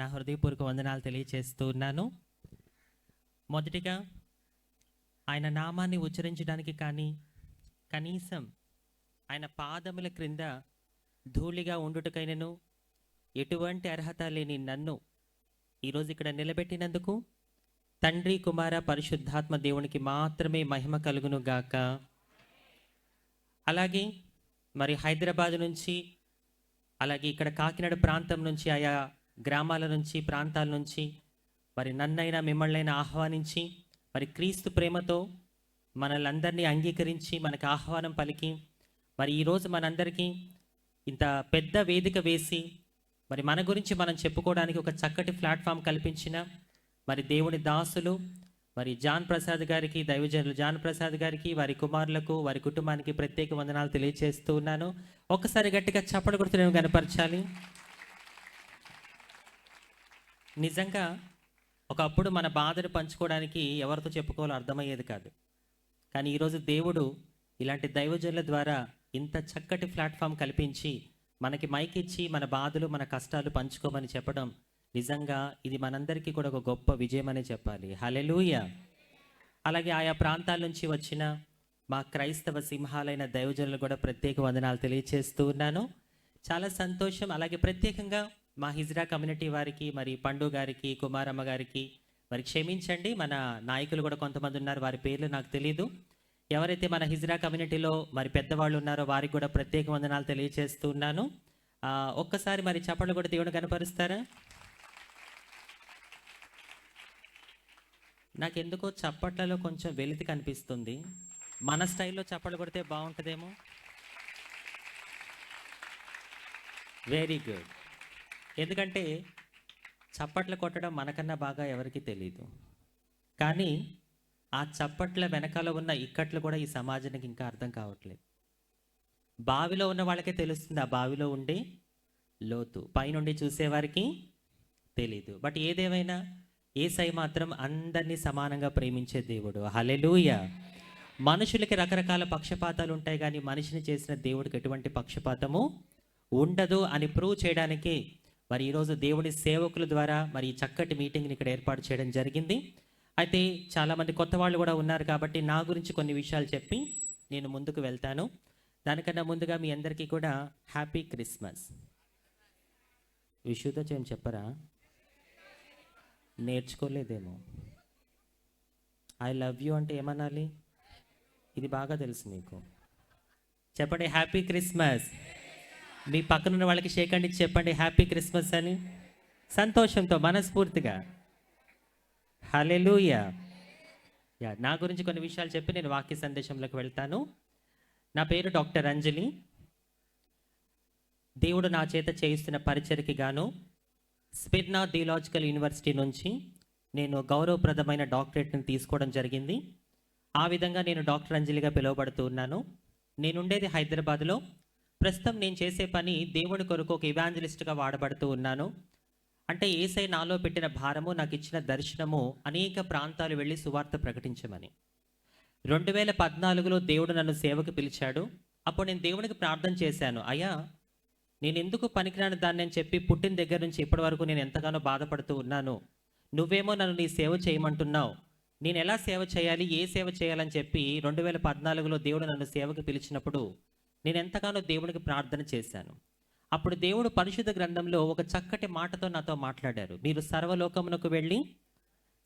నా హృదయపూర్వక వందనాలు తెలియచేస్తూ ఉన్నాను. మొదటిగా ఆయన నామాన్ని ఉచ్చరించడానికి కానీ కనీసం ఆయన పాదముల క్రింద ధూళిగా ఉండుటకైనను ఎటువంటి అర్హత లేని నన్ను ఈరోజు ఇక్కడ నిలబెట్టినందుకు తండ్రి, కుమార, పరిశుద్ధాత్మ దేవునికి మాత్రమే మహిమ కలుగును గాక. అలాగే మరి హైదరాబాద్ నుంచి, అలాగే ఇక్కడ కాకినాడ ప్రాంతం నుంచి, ఆయా గ్రామాల నుంచి, ప్రాంతాల నుంచి మరి నన్నైనా మిమ్మల్నైనా ఆహ్వానించి మరి క్రీస్తు ప్రేమతో మనల్ని అంగీకరించి మనకు ఆహ్వానం పలికి మరి ఈరోజు మనందరికీ ఇంత పెద్ద వేదిక వేసి మరి మన గురించి మనం చెప్పుకోవడానికి ఒక చక్కటి ప్లాట్ఫామ్ కల్పించిన మరి దేవుని దాసులు మరి జాన్ ప్రసాద్ గారికి, దైవజనులు జాన్ ప్రసాద్ గారికి, వారి కుమారులకు, వారి కుటుంబానికి ప్రత్యేక వందనాలు తెలియజేస్తూ ఉన్నాను. ఒక్కసారి గట్టిగా చప్పట్లు కొడుతూ నేను కనపరచాలి. నిజంగా ఒకప్పుడు మన బాధను పంచుకోవడానికి ఎవరితో చెప్పుకోవాలో అర్థమయ్యేది కాదు. కానీ ఈరోజు దేవుడు ఇలాంటి దైవజనుల ద్వారా ఇంత చక్కటి ప్లాట్ఫామ్ కల్పించి మనకి మైక్ ఇచ్చి మన బాధలు, మన కష్టాలు పంచుకోమని చెప్పడం నిజంగా ఇది మనందరికీ కూడా ఒక గొప్ప విజయం అనే చెప్పాలి. హల్లెలూయా. అలాగే ఆయా ప్రాంతాల నుంచి వచ్చిన మా క్రైస్తవ సింహాలైన దైవజనులు కూడా ప్రత్యేక వందనాలు తెలియజేస్తూ ఉన్నాను. చాలా సంతోషం. అలాగే ప్రత్యేకంగా మా హిజ్రా కమ్యూనిటీ వారికి, మరి పండు గారికి, కుమారమ్మ గారికి మరి క్షమించండి, మన నాయకులు కూడా కొంతమంది ఉన్నారు, వారి పేర్లు నాకు తెలియదు. ఎవరైతే మన హిజ్రా కమ్యూనిటీలో మరి పెద్దవాళ్ళు ఉన్నారో వారికి కూడా ప్రత్యేక వందనాలు తెలియజేస్తూ ఉన్నాను. ఒక్కసారి మరి చప్పట్లు కూడా దేవుని కనపరుస్తారా? నాకెందుకో చప్పట్లలో కొంచెం వెలితి కనిపిస్తుంది. మన స్టైల్లో చప్పట్లు కొడితే బాగుంటుందేమో. Very good. ఎందుకంటే చప్పట్లు కొట్టడం మనకన్నా బాగా ఎవరికి తెలియదు. కానీ ఆ చప్పట్ల వెనకాల ఉన్న ఇక్కట్లు కూడా ఈ సమాజానికి ఇంకా అర్థం కావట్లేదు. బావిలో ఉన్న వాళ్ళకే తెలుస్తుంది ఆ బావిలో ఉండే లోతు, పైనుండి చూసేవారికి తెలీదు. బట్ ఏదేమైనా యేసయ్య మాత్రం అందరినీ సమానంగా ప్రేమించే దేవుడు. హల్లెలూయా. మనుషులకి రకరకాల పక్షపాతాలు ఉంటాయి, కానీ మనిషిని చేసిన దేవుడికి ఎటువంటి పక్షపాతము ఉండదు అని ప్రూవ్ చేయడానికి మరి ఈరోజు దేవుడి సేవకుల ద్వారా మరి ఈ చక్కటి మీటింగ్ని ఇక్కడ ఏర్పాటు చేయడం జరిగింది. అయితే చాలామంది కొత్త వాళ్ళు కూడా ఉన్నారు కాబట్టి నా గురించి కొన్ని విషయాలు చెప్పి నేను ముందుకు వెళ్తాను. దానికన్నా ముందుగా మీ అందరికీ కూడా హ్యాపీ క్రిస్మస్. విషుతో ఏం చెప్పరా? నేర్చుకోలేదేమో. ఐ లవ్ యూ అంటే ఏమనాలి? ఇది బాగా తెలుసు మీకు. చెప్పండి హ్యాపీ క్రిస్మస్. మీ పక్కనున్న వాళ్ళకి షేక్ హ్యాండ్ ఇచ్చి చెప్పండి హ్యాపీ క్రిస్మస్ అని, సంతోషంతో, మనస్ఫూర్తిగా. హల్లెలూయా. నా గురించి కొన్ని విషయాలు చెప్పి నేను వాక్య సందేశంలోకి వెళ్తాను. నా పేరు డాక్టర్ అంజలి. దేవుడు నా చేత చేయిస్తున్న పరిచర్కి గాను స్పిర్నా థియలాజికల్ యూనివర్సిటీ నుంచి నేను గౌరవప్రదమైన డాక్టరేట్ని తీసుకోవడం జరిగింది. ఆ విధంగా నేను డాక్టర్ అంజలిగా పిలువబడుతూ ఉన్నాను. నేనుండేది హైదరాబాద్లో. ప్రస్తుతం నేను చేసే పని దేవుని కొరకు ఒక ఇవాంజలిస్ట్గా వాడబడుతూ ఉన్నాను. అంటే యేసయ్య నాలో పెట్టిన భారము, నాకు ఇచ్చిన దర్శనము అనేక ప్రాంతాలు వెళ్ళి సువార్త ప్రకటించమని. 2014లో దేవుడు నన్ను సేవకు పిలిచాడు. అప్పుడు నేను దేవునికి ప్రార్థన చేశాను, అయ్యా నేను ఎందుకు పనికిరాని దాన్ని అని చెప్పి పుట్టిన దగ్గర నుంచి ఇప్పటి వరకు నేను ఎంతగానో బాధపడుతూ ఉన్నాను. నువ్వేమో నన్ను నీ సేవ చేయమంటున్నావు. నేను ఎలా సేవ చేయాలి, ఏ సేవ చేయాలని చెప్పి 2014లో దేవుడు నన్ను సేవకు పిలిచినప్పుడు నేను ఎంతగానో దేవునికి ప్రార్థన చేశాను. అప్పుడు దేవుడు పరిశుద్ధ గ్రంథంలో ఒక చక్కటి మాటతో నాతో మాట్లాడారు. మీరు సర్వలోకమునకు వెళ్ళి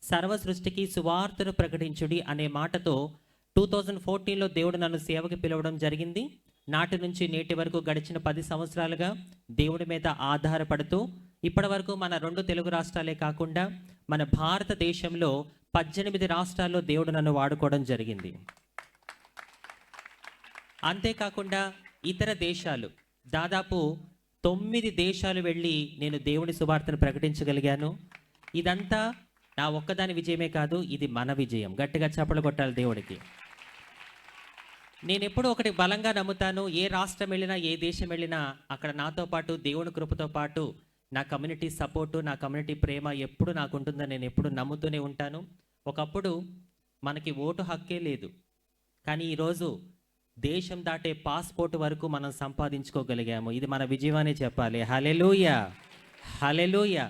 సర్వ సృష్టికి సువార్తను ప్రకటించుడి అనే మాటతో 2014లో దేవుడు నన్ను సేవకు పిలవడం జరిగింది. నాటి నుంచి నేటి వరకు గడిచిన 10 సంవత్సరాలుగా దేవుడి మీద ఆధారపడుతూ ఇప్పటి వరకు మన 2 తెలుగు రాష్ట్రాలే కాకుండా మన భారతదేశంలో 18 రాష్ట్రాల్లో దేవుడు నన్ను వాడుకోవడం జరిగింది. అంతేకాకుండా ఇతర దేశాలు దాదాపు 9 దేశాలు వెళ్ళి నేను దేవుని సువార్తను ప్రకటించగలిగాను. ఇదంతా నా ఒక్కదాని విజయమే కాదు, ఇది మన విజయం. గట్టిగా చప్పట్లు కొట్టాలి దేవుడికి. నేను ఎప్పుడూ ఒకటి బలంగా నమ్ముతాను, ఏ రాష్ట్రం వెళ్ళినా, ఏ దేశం వెళ్ళినా అక్కడ నాతో పాటు దేవుని కృపతో పాటు నా కమ్యూనిటీ సపోర్టు, నా కమ్యూనిటీ ప్రేమ ఎప్పుడు నాకు ఉంటుందని నేను ఎప్పుడు నమ్ముతూనే ఉంటాను. ఒకప్పుడు మనకి ఓటు హక్కే లేదు, కానీ ఈరోజు దేశం దాటే పాస్పోర్ట్ వరకు మనం సంపాదించుకోగలిగాము. ఇది మన విజయమనే చెప్పాలి. హల్లెలూయా, హల్లెలూయా.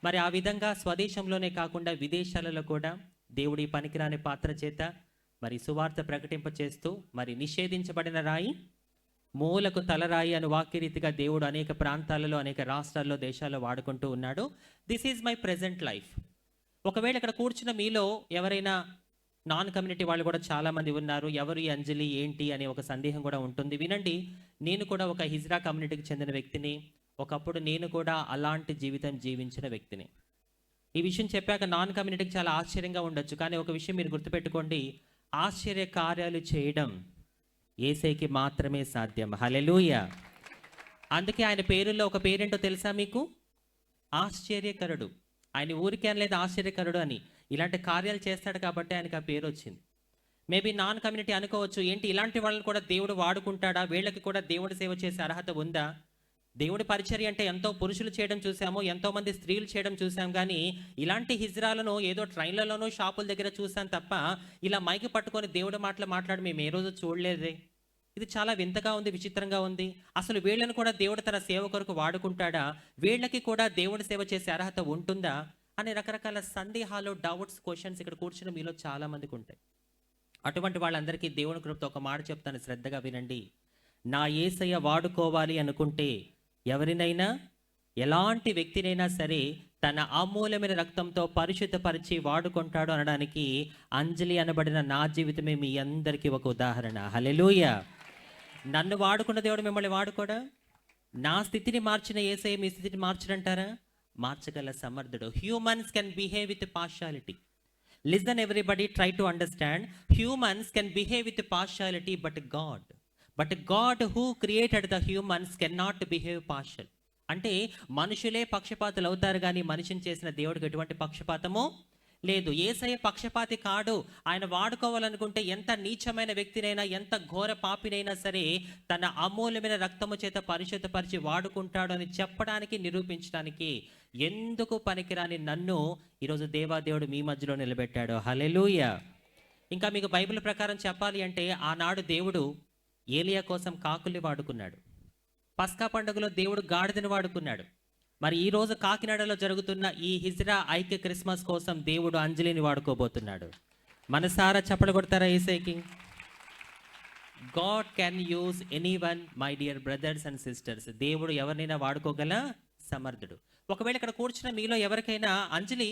మరి ఆ విధంగా స్వదేశంలోనే కాకుండా విదేశాలలో కూడా దేవుడి పనికిరాని పాత్ర చేత మరి సువార్త ప్రకటింప చేస్తూ మరి నిషేధించబడిన రాయి మూలకు తలరాయి అని వాక్యరీతిగా దేవుడు అనేక ప్రాంతాలలో అనేక రాష్ట్రాల్లో దేశాల్లో వాడుకుంటూ ఉన్నాడు. This is my present life. ఒకవేళ ఇక్కడ కూర్చున్న మీలో ఎవరైనా నాన్ కమ్యూనిటీ వాళ్ళు కూడా చాలామంది ఉన్నారు. ఎవరు ఈ అంజలి ఏంటి అనే ఒక సందేహం కూడా ఉంటుంది. వినండి, నేను కూడా ఒక హిజ్రా కమ్యూనిటీకి చెందిన వ్యక్తిని. ఒకప్పుడు నేను కూడా అలాంటి జీవితం జీవించిన వ్యక్తిని. ఈ విషయం చెప్పాక నాన్ కమ్యూనిటీకి చాలా ఆశ్చర్యంగా ఉండొచ్చు, కానీ ఒక విషయం మీరు గుర్తుపెట్టుకోండి, ఆశ్చర్య కార్యాలు చేయడం యేసయ్యకి మాత్రమే సాధ్యం. హల్లెలూయా. అందుకే ఆయన పేరులో ఒక పేరేంటో తెలుసా మీకు? ఆశ్చర్యకరుడు. ఆయన ఊరికే అనలేదు ఆశ్చర్యకరుడు అని, ఇలాంటి కార్యాలు చేస్తాడు కాబట్టి ఆయనకు ఆ పేరు వచ్చింది. మేబీ నాన్ కమ్యూనిటీ అనుకోవచ్చు, ఏంటి ఇలాంటి వాళ్ళని కూడా దేవుడు వాడుకుంటాడా, వీళ్ళకి కూడా దేవుడి సేవ చేసే అర్హత ఉందా? దేవుడి పరిచర్య అంటే ఎంతో పురుషులు చేయడం చూసాము, ఎంతో మంది స్త్రీలు చేయడం చూసాం, కానీ ఇలాంటి హిజ్రాలను ఏదో ట్రైన్లలోనూ షాపుల దగ్గర చూసాం తప్ప ఇలా మైకి పట్టుకొని దేవుడి మాటలు మాట్లాడి మేము ఏ రోజు చూడలేదే. ఇది చాలా వింతగా ఉంది, విచిత్రంగా ఉంది. అసలు వీళ్ళని కూడా దేవుడు తన సేవ కొరకు వాడుకుంటాడా, వీళ్ళకి కూడా దేవుడి సేవ చేసే అర్హత ఉంటుందా అనే రకరకాల సందేహాలు, డౌట్స్, క్వశ్చన్స్ ఇక్కడ కూర్చుని మీలో చాలా మందికి ఉంటాయి. అటువంటి వాళ్ళందరికీ దేవుని కృపతో ఒక మాట చెప్తాను, శ్రద్ధగా వినండి. నా యేసయ్య వాడుకోవాలి అనుకుంటే ఎవరినైనా, ఎలాంటి వ్యక్తినైనా సరే తన అమూల్యమైన రక్తంతో పరిశుద్ధపరిచి వాడుకుంటాడు అనడానికి అంజలి అనబడిన నా జీవితమే మీ అందరికీ ఒక ఉదాహరణ. హల్లెలూయా. నన్ను వాడుకున్న దేవుడు మిమ్మల్ని వాడుకోడా? నా స్థితిని మార్చిన యేసయ్య మీ స్థితిని మార్చడంటారా? మార్చగల సమర్థుడు. Humans can behave with partiality. Listen everybody, try to understand. Humans can behave with partiality, but God who created the humans can not behave partial. అంటే మనుషులే పక్షపాతులు అవుతారు, కానీ మనిషిని చేసిన దేవుడికి ఎటువంటి పక్షపాతము లేదు. యేసయ్య పక్షపాతి కాడు. ఆయన వాడుకోవాలనుకుంటే ఎంత నీచమైన వ్యక్తినైనా, ఎంత ఘోర పాపినైనా సరే తన అమూల్యమైన రక్తము చేత పరిశుద్ధపరిచి వాడుకుంటాడు అని చెప్పడానికి, నిరూపించడానికి ఎందుకు పనికిరాని నన్ను ఈరోజు దేవాదేవుడు మీ మధ్యలో నిలబెట్టాడు. హల్లెలూయా. ఇంకా మీకు బైబిల్ ప్రకారం చెప్పాలి అంటే ఆనాడు దేవుడు ఏలియా కోసం కాకుల్ని వాడుకున్నాడు. పస్కా పండుగలో దేవుడు గాడిదని వాడుకున్నాడు. మరి ఈరోజు కాకినాడలో జరుగుతున్న ఈ హిజ్రా ఐక్య క్రిస్మస్ కోసం దేవుడు అంజలిని వాడుకోబోతున్నాడు. మనసారా చప్పట్లు కొడతారా యేసయ్యకి? God can use anyone, my dear brothers and sisters. దేవుడు ఎవరినైనా వాడుకోగల సమర్థుడు. ఒకవేళ ఇక్కడ కూర్చున్న మీలో ఎవరికైనా, అంజలి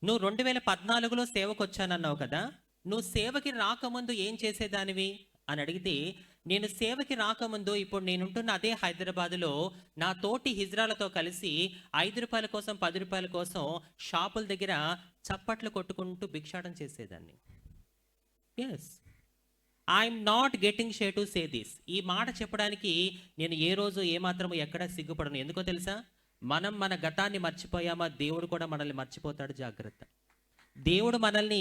నువ్వు 2014లో సేవకు వచ్చానన్నావు కదా, నువ్వు సేవకి రాకముందు ఏం చేసేదానివి అని అడిగితే, నేను సేవకి రాకముందు ఇప్పుడు నేనుంటున్న అదే హైదరాబాదులో నా తోటి హిజ్రాలతో కలిసి 5 రూపాయల కోసం 10 రూపాయల కోసం షాపుల దగ్గర చప్పట్లు కొట్టుకుంటూ భిక్షాటం చేసేదాన్ని. ఎస్, ఐఎమ్ నాట్ గెటింగ్ షే టు సే దిస్. ఈ మాట చెప్పడానికి నేను ఏ రోజు ఏమాత్రము ఎక్కడా సిగ్గుపడను. ఎందుకో తెలుసా? మనం మన గతాన్ని మర్చిపోయామా, దేవుడు కూడా మనల్ని మర్చిపోతాడు. జాగ్రత్త. దేవుడు మనల్ని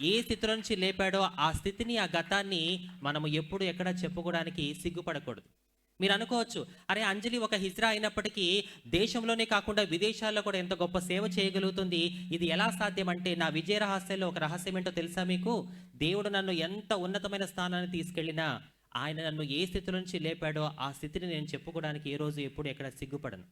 ఏ స్థితిలో నుంచి లేపాడో ఆ స్థితిని, ఆ గతాన్ని మనము ఎప్పుడు ఎక్కడ చెప్పుకోవడానికి సిగ్గుపడకూడదు. మీరు అనుకోవచ్చు, అరే అంజలి ఒక హిజ్రా అయినప్పటికీ దేశంలోనే కాకుండా విదేశాల్లో కూడా ఎంత గొప్ప సేవ చేయగలుగుతుంది, ఇది ఎలా సాధ్యం అంటే, నా విజయ రహస్యంలో ఒక రహస్యం ఏంటో తెలుసా మీకు? దేవుడు నన్ను ఎంత ఉన్నతమైన స్థానాన్ని తీసుకెళ్ళినా ఆయన నన్ను ఏ స్థితి నుంచి లేపాడో ఆ స్థితిని నేను చెప్పుకోవడానికి ఏ రోజు ఎప్పుడు ఎక్కడ సిగ్గుపడను.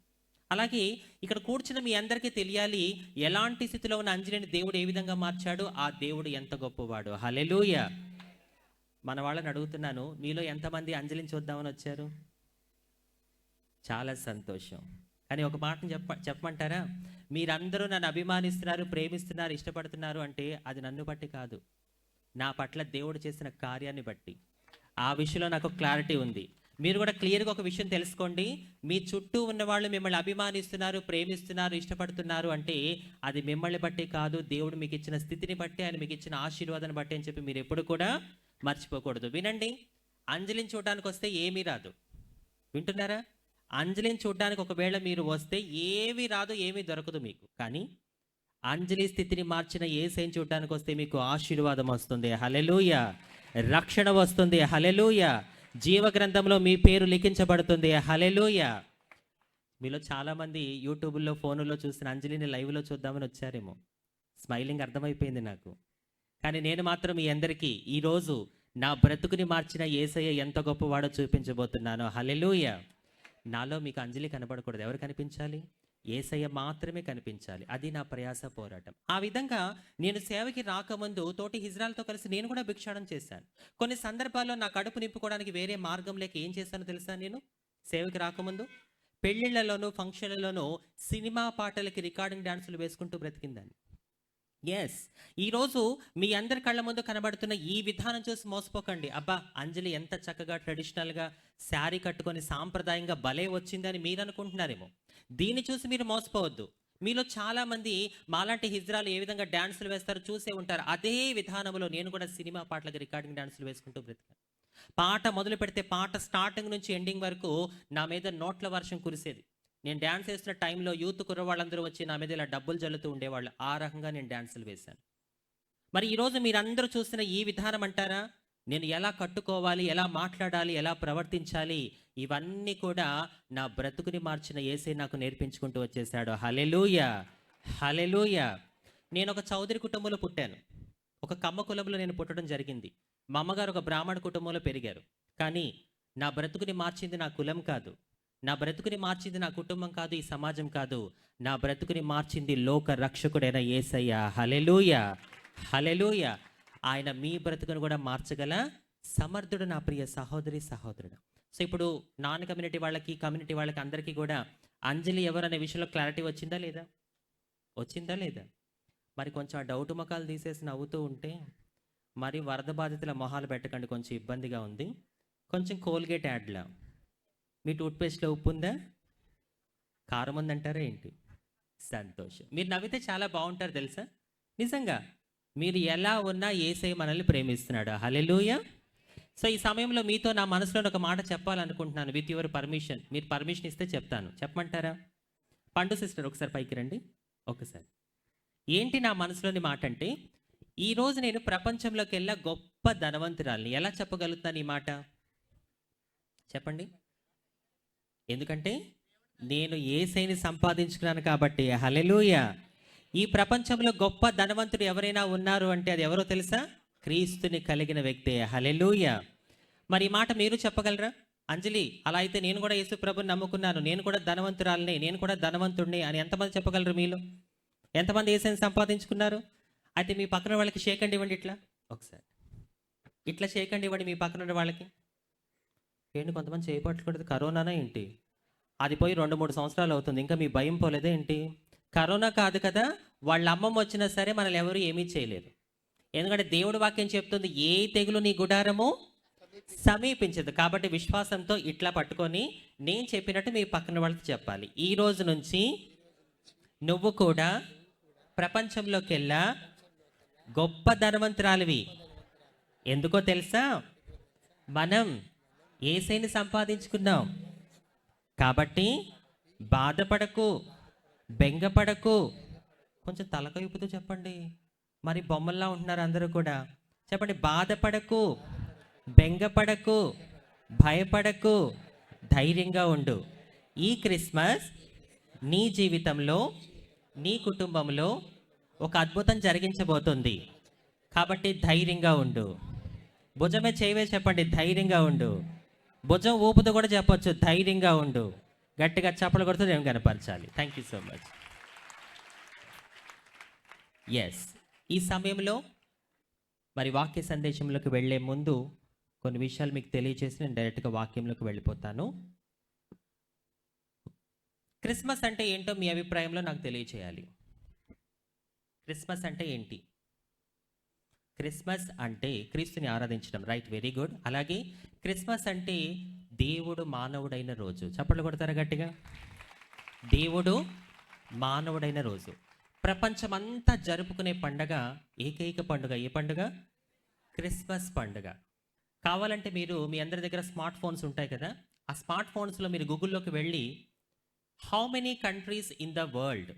అలాగే ఇక్కడ కూర్చున్న మీ అందరికీ తెలియాలి, ఎలాంటి స్థితిలో ఉన్న అంజలిని దేవుడు ఏ విధంగా మార్చాడు, ఆ దేవుడు ఎంత గొప్పవాడు. హల్లెలూయా. మన వాళ్ళని అడుగుతున్నాను, మీలో ఎంతమంది అంజలిని చూద్దామని వచ్చారు? చాలా సంతోషం. కానీ ఒక మాటను చెప్పమంటారా? మీరందరూ నన్ను అభిమానిస్తున్నారు, ప్రేమిస్తున్నారు, ఇష్టపడుతున్నారు అంటే అది నన్ను బట్టి కాదు, నా పట్ల దేవుడు చేసిన కార్యాన్ని బట్టి. ఆ విషయంలో నాకు క్లారిటీ ఉంది. మీరు కూడా క్లియర్గా ఒక విషయం తెలుసుకోండి, మీ చుట్టూ ఉన్న వాళ్ళు మిమ్మల్ని అభిమానిస్తున్నారు, ప్రేమిస్తున్నారు, ఇష్టపడుతున్నారు అంటే అది మిమ్మల్ని బట్టి కాదు, దేవుడు మీకు ఇచ్చిన స్థితిని బట్టి, ఆయన మీకు ఇచ్చిన ఆశీర్వాదాన్ని బట్టి అని చెప్పి మీరు ఎప్పుడు కూడా మర్చిపోకూడదు. వినండి, అంజలిని చూడడానికి వస్తే ఏమీ రాదు. వింటున్నారా? అంజలిని చూడడానికి ఒకవేళ మీరు వస్తే ఏమీ రాదు, ఏమీ దొరకదు మీకు. కానీ అంజలి స్థితిని మార్చిన యేసయ్యని చూడడానికి వస్తే మీకు ఆశీర్వాదం వస్తుంది. హల్లెలూయా. రక్షణ వస్తుంది. హల్లెలూయా. జీవ గ్రంథంలో మీ పేరు లిఖించబడుతుంది. హల్లెలూయా. మీలో చాలామంది యూట్యూబ్లో, ఫోన్లో చూసిన అంజలిని లైవ్లో చూద్దామని వచ్చారేమో. స్మైలింగ్ అర్థమైపోయింది నాకు. కానీ నేను మాత్రం మీ అందరికీ ఈరోజు నా బ్రతుకుని మార్చిన యేసయ్య ఎంత గొప్పవాడో చూపించబోతున్నాను. హల్లెలూయా. నాలో మీకు అంజలి కనబడకూడదు. ఎవరు కనిపించాలి? యేసయ్య మాత్రమే కనిపించాలి. అది నా ప్రయాస పోరాటం. ఆ విధంగా నేను సేవకి రాకముందు తోటి హిజ్రాలతో కలిసి నేను కూడా భిక్షాటన చేశాను. కొన్ని సందర్భాల్లో నా కడుపు నింపుకోవడానికి వేరే మార్గం లేక ఏం చేశానో తెలుసా? నేను సేవకి రాకముందు పెళ్ళిళ్ళలోనూ ఫంక్షన్లలోనూ సినిమా పాటలకి రికార్డింగ్ డాన్సులు వేసుకుంటూ బ్రతికిందాన్ని. ఎస్, ఈరోజు మీ అందరి కళ్ళ ముందు కనబడుతున్న ఈ విధానం చూసి మోసపోకండి. అబ్బా, అంజలి ఎంత చక్కగా ట్రెడిషనల్గా శారీ కట్టుకొని సాంప్రదాయంగా భలే వచ్చిందని మీరు అనుకుంటున్నారేమో. దీన్ని చూసి మీరు మోసపోవద్దు. మీలో చాలామంది మాలాంటి హిజ్రాలు ఏ విధంగా డాన్సులు వేస్తారో చూసే ఉంటారు. అదే విధానంలో నేను కూడా సినిమా పాటలకు రికార్డింగ్ డాన్సులు వేసుకుంటూ బ్రతికాను. పాట మొదలు పెడితే పాట స్టార్టింగ్ నుంచి ఎండింగ్ వరకు నా మీద నోట్ల వర్షం కురిసేది. నేను డ్యాన్స్ వేస్తున్న టైంలో యూత్ కుర్రవాళ్ళందరూ వచ్చి నా మీద ఇలా డబ్బులు జల్లుతూ ఉండేవాళ్ళు. ఆ రకంగా నేను డ్యాన్సులు వేశాను. మరి ఈరోజు మీరందరూ చూస్తున్న ఈ విధానం అంటారా? నేను ఎలా కట్టుకోవాలి, ఎలా మాట్లాడాలి, ఎలా ప్రవర్తించాలి, ఇవన్నీ కూడా నా బ్రతుకుని మార్చిన యేసే నాకు నేర్పించుకుంటూ వచ్చేసాడు. హల్లెలూయా, హల్లెలూయా. నేను ఒక చౌదరి కుటుంబంలో పుట్టాను. ఒక కమ్మ కులంలో నేను పుట్టడం జరిగింది. మా అమ్మగారు ఒక బ్రాహ్మణ కుటుంబంలో పెరిగారు. కానీ నా బ్రతుకుని మార్చింది నా కులం కాదు, నా బ్రతుకుని మార్చింది నా కుటుంబం కాదు, ఈ సమాజం కాదు. నా బ్రతుకుని మార్చింది లోక రక్షకుడైన యేసయ్య. హల్లెలూయా, హల్లెలూయా. ఆయన మీ బ్రతుకును కూడా మార్చగల సమర్థుడు నా ప్రియ సహోదరి సహోదరుడు. సో ఇప్పుడు నాన్ కమ్యూనిటీ వాళ్ళకి, కమ్యూనిటీ వాళ్ళకి అందరికీ కూడా అంజలి ఎవరు అనే విషయంలో క్లారిటీ వచ్చిందా లేదా? వచ్చిందా లేదా? మరి కొంచెం ఆ డౌట్ ముఖాలు తీసేసి నవ్వుతూ ఉంటే మరి వరద బాధితుల మొహాలు పెట్టకండి, కొంచెం ఇబ్బందిగా ఉంది. కొంచెం కోల్గేట్ యాడ్లా. మీ టూత్పేస్ట్లో ఉప్పు ఉందా, కారం ఉందంటారా ఏంటి? సంతోషం. మీరు నవ్వితే చాలా బాగుంటారు తెలుసా. నిజంగా మీరు ఎలా ఉన్నా యేసయ్య మనల్ని ప్రేమిస్తున్నాడు. హల్లెలూయా. సో ఈ సమయంలో మీతో నా మనసులో ఒక మాట చెప్పాలనుకుంటున్నాను. With your permission. మీరు పర్మిషన్ ఇస్తే చెప్తాను. చెప్పమంటారా? పండు సిస్టర్ ఒకసారి పైకి రండి. ఒకసారి. ఏంటి నా మనసులోని మాట అంటే, ఈరోజు నేను ప్రపంచంలోకి వెళ్ళా గొప్ప ధనవంతురాల్ని. ఎలా చెప్పగలుగుతాను ఈ మాట? చెప్పండి. ఎందుకంటే నేను యేసయ్యని సంపాదించుకున్నాను కాబట్టి. హల్లెలూయా. ఈ ప్రపంచంలో గొప్ప ధనవంతుడు ఎవరైనా ఉన్నారు అంటే అది ఎవరో తెలుసా? క్రీస్తుని కలిగిన వ్యక్తే. హల్లెలూయా. మరి ఈ మాట మీరు చెప్పగలరా? అంజలి, అలా అయితే నేను కూడా యేసు ప్రభుని నమ్ముకున్నాను, నేను కూడా ధనవంతురాలని, నేను కూడా ధనవంతుడిని అని ఎంతమంది చెప్పగలరు మీలో? ఎంతమంది యేసయ్యని సంపాదించుకున్నారు? అయితే మీ పక్కన వాళ్ళకి షేక్ హ్యాండ్ ఇవ్వండి. ఇట్లా ఒకసారి ఇట్లా షేక్ హ్యాండ్ ఇవ్వండి మీ పక్కన ఉన్న వాళ్ళకి. ఏంటి కొంతమంది చేయబట్టకూడదు? కరోనానా ఏంటి? అది పోయి 2-3 సంవత్సరాలు అవుతుంది, ఇంకా మీ భయం పోలేదే ఏంటి? కరోనా కాదు కదా, వాళ్ళ అమ్మమ్మ వచ్చినా సరే మనల్ని ఎవరు ఏమీ చేయలేరు. ఎందుకంటే దేవుడి వాక్యం చెప్తుంది, ఏ తెగులు నీ గుడారము సమీపించదు. కాబట్టి విశ్వాసంతో ఇట్లా పట్టుకొని నేను చెప్పినట్టు మీ పక్కన వాళ్ళకి చెప్పాలి. ఈ రోజు నుంచి నువ్వు కూడా ప్రపంచంలోకి వెళ్ళా గొప్ప ధనవంతురాలివి. ఎందుకో తెలుసా? మనం యేసయ్యని సంపాదించుకున్నాం కాబట్టి బాధపడకు, బెంగపడకు. కొంచెం తలకైపుతూ చెప్పండి. మరి బొమ్మల్లా ఉంటున్నారు అందరూ కూడా. చెప్పండి. బాధపడకు, బెంగపడకు, భయపడకు, ధైర్యంగా ఉండు. ఈ క్రిస్మస్ నీ జీవితంలో, నీ కుటుంబంలో ఒక అద్భుతం జరిగించబోతుంది. కాబట్టి ధైర్యంగా ఉండు. భుజమే చేయవే చెప్పండి, ధైర్యంగా ఉండు. భుజం ఊపుతూ కూడా చెప్పొచ్చు, ధైర్యంగా ఉండు. గట్టిగా చప్పలు కొడుతూ ఏం కనపరచాలి. Thank you so much. Yes, ఈ సమయంలో మరి వాక్య సందేశంలోకి వెళ్ళే ముందు కొన్ని విషయాలు మీకు తెలియజేసి నేను డైరెక్ట్గా వాక్యంలోకి వెళ్ళిపోతాను. క్రిస్మస్ అంటే ఏంటో మీ అభిప్రాయంలో నాకు తెలియచేయాలి. క్రిస్మస్ అంటే ఏంటి? క్రిస్మస్ అంటే క్రీస్తుని ఆరాధించడం. Right, very good. అలాగే క్రిస్మస్ అంటే దేవుడు మానవుడైన రోజు. చప్పట్లు కొడతారా గట్టిగా? దేవుడు మానవుడైన రోజు. ప్రపంచమంతా జరుపుకునే పండగ, ఏకైక పండుగ. ఏ పండుగ? క్రిస్మస్ పండుగ. కావాలంటే మీరు మీ అందరి దగ్గర స్మార్ట్ ఫోన్స్ ఉంటాయి కదా, ఆ స్మార్ట్ ఫోన్స్లో మీరు గూగుల్లోకి వెళ్ళి how many countries in the world,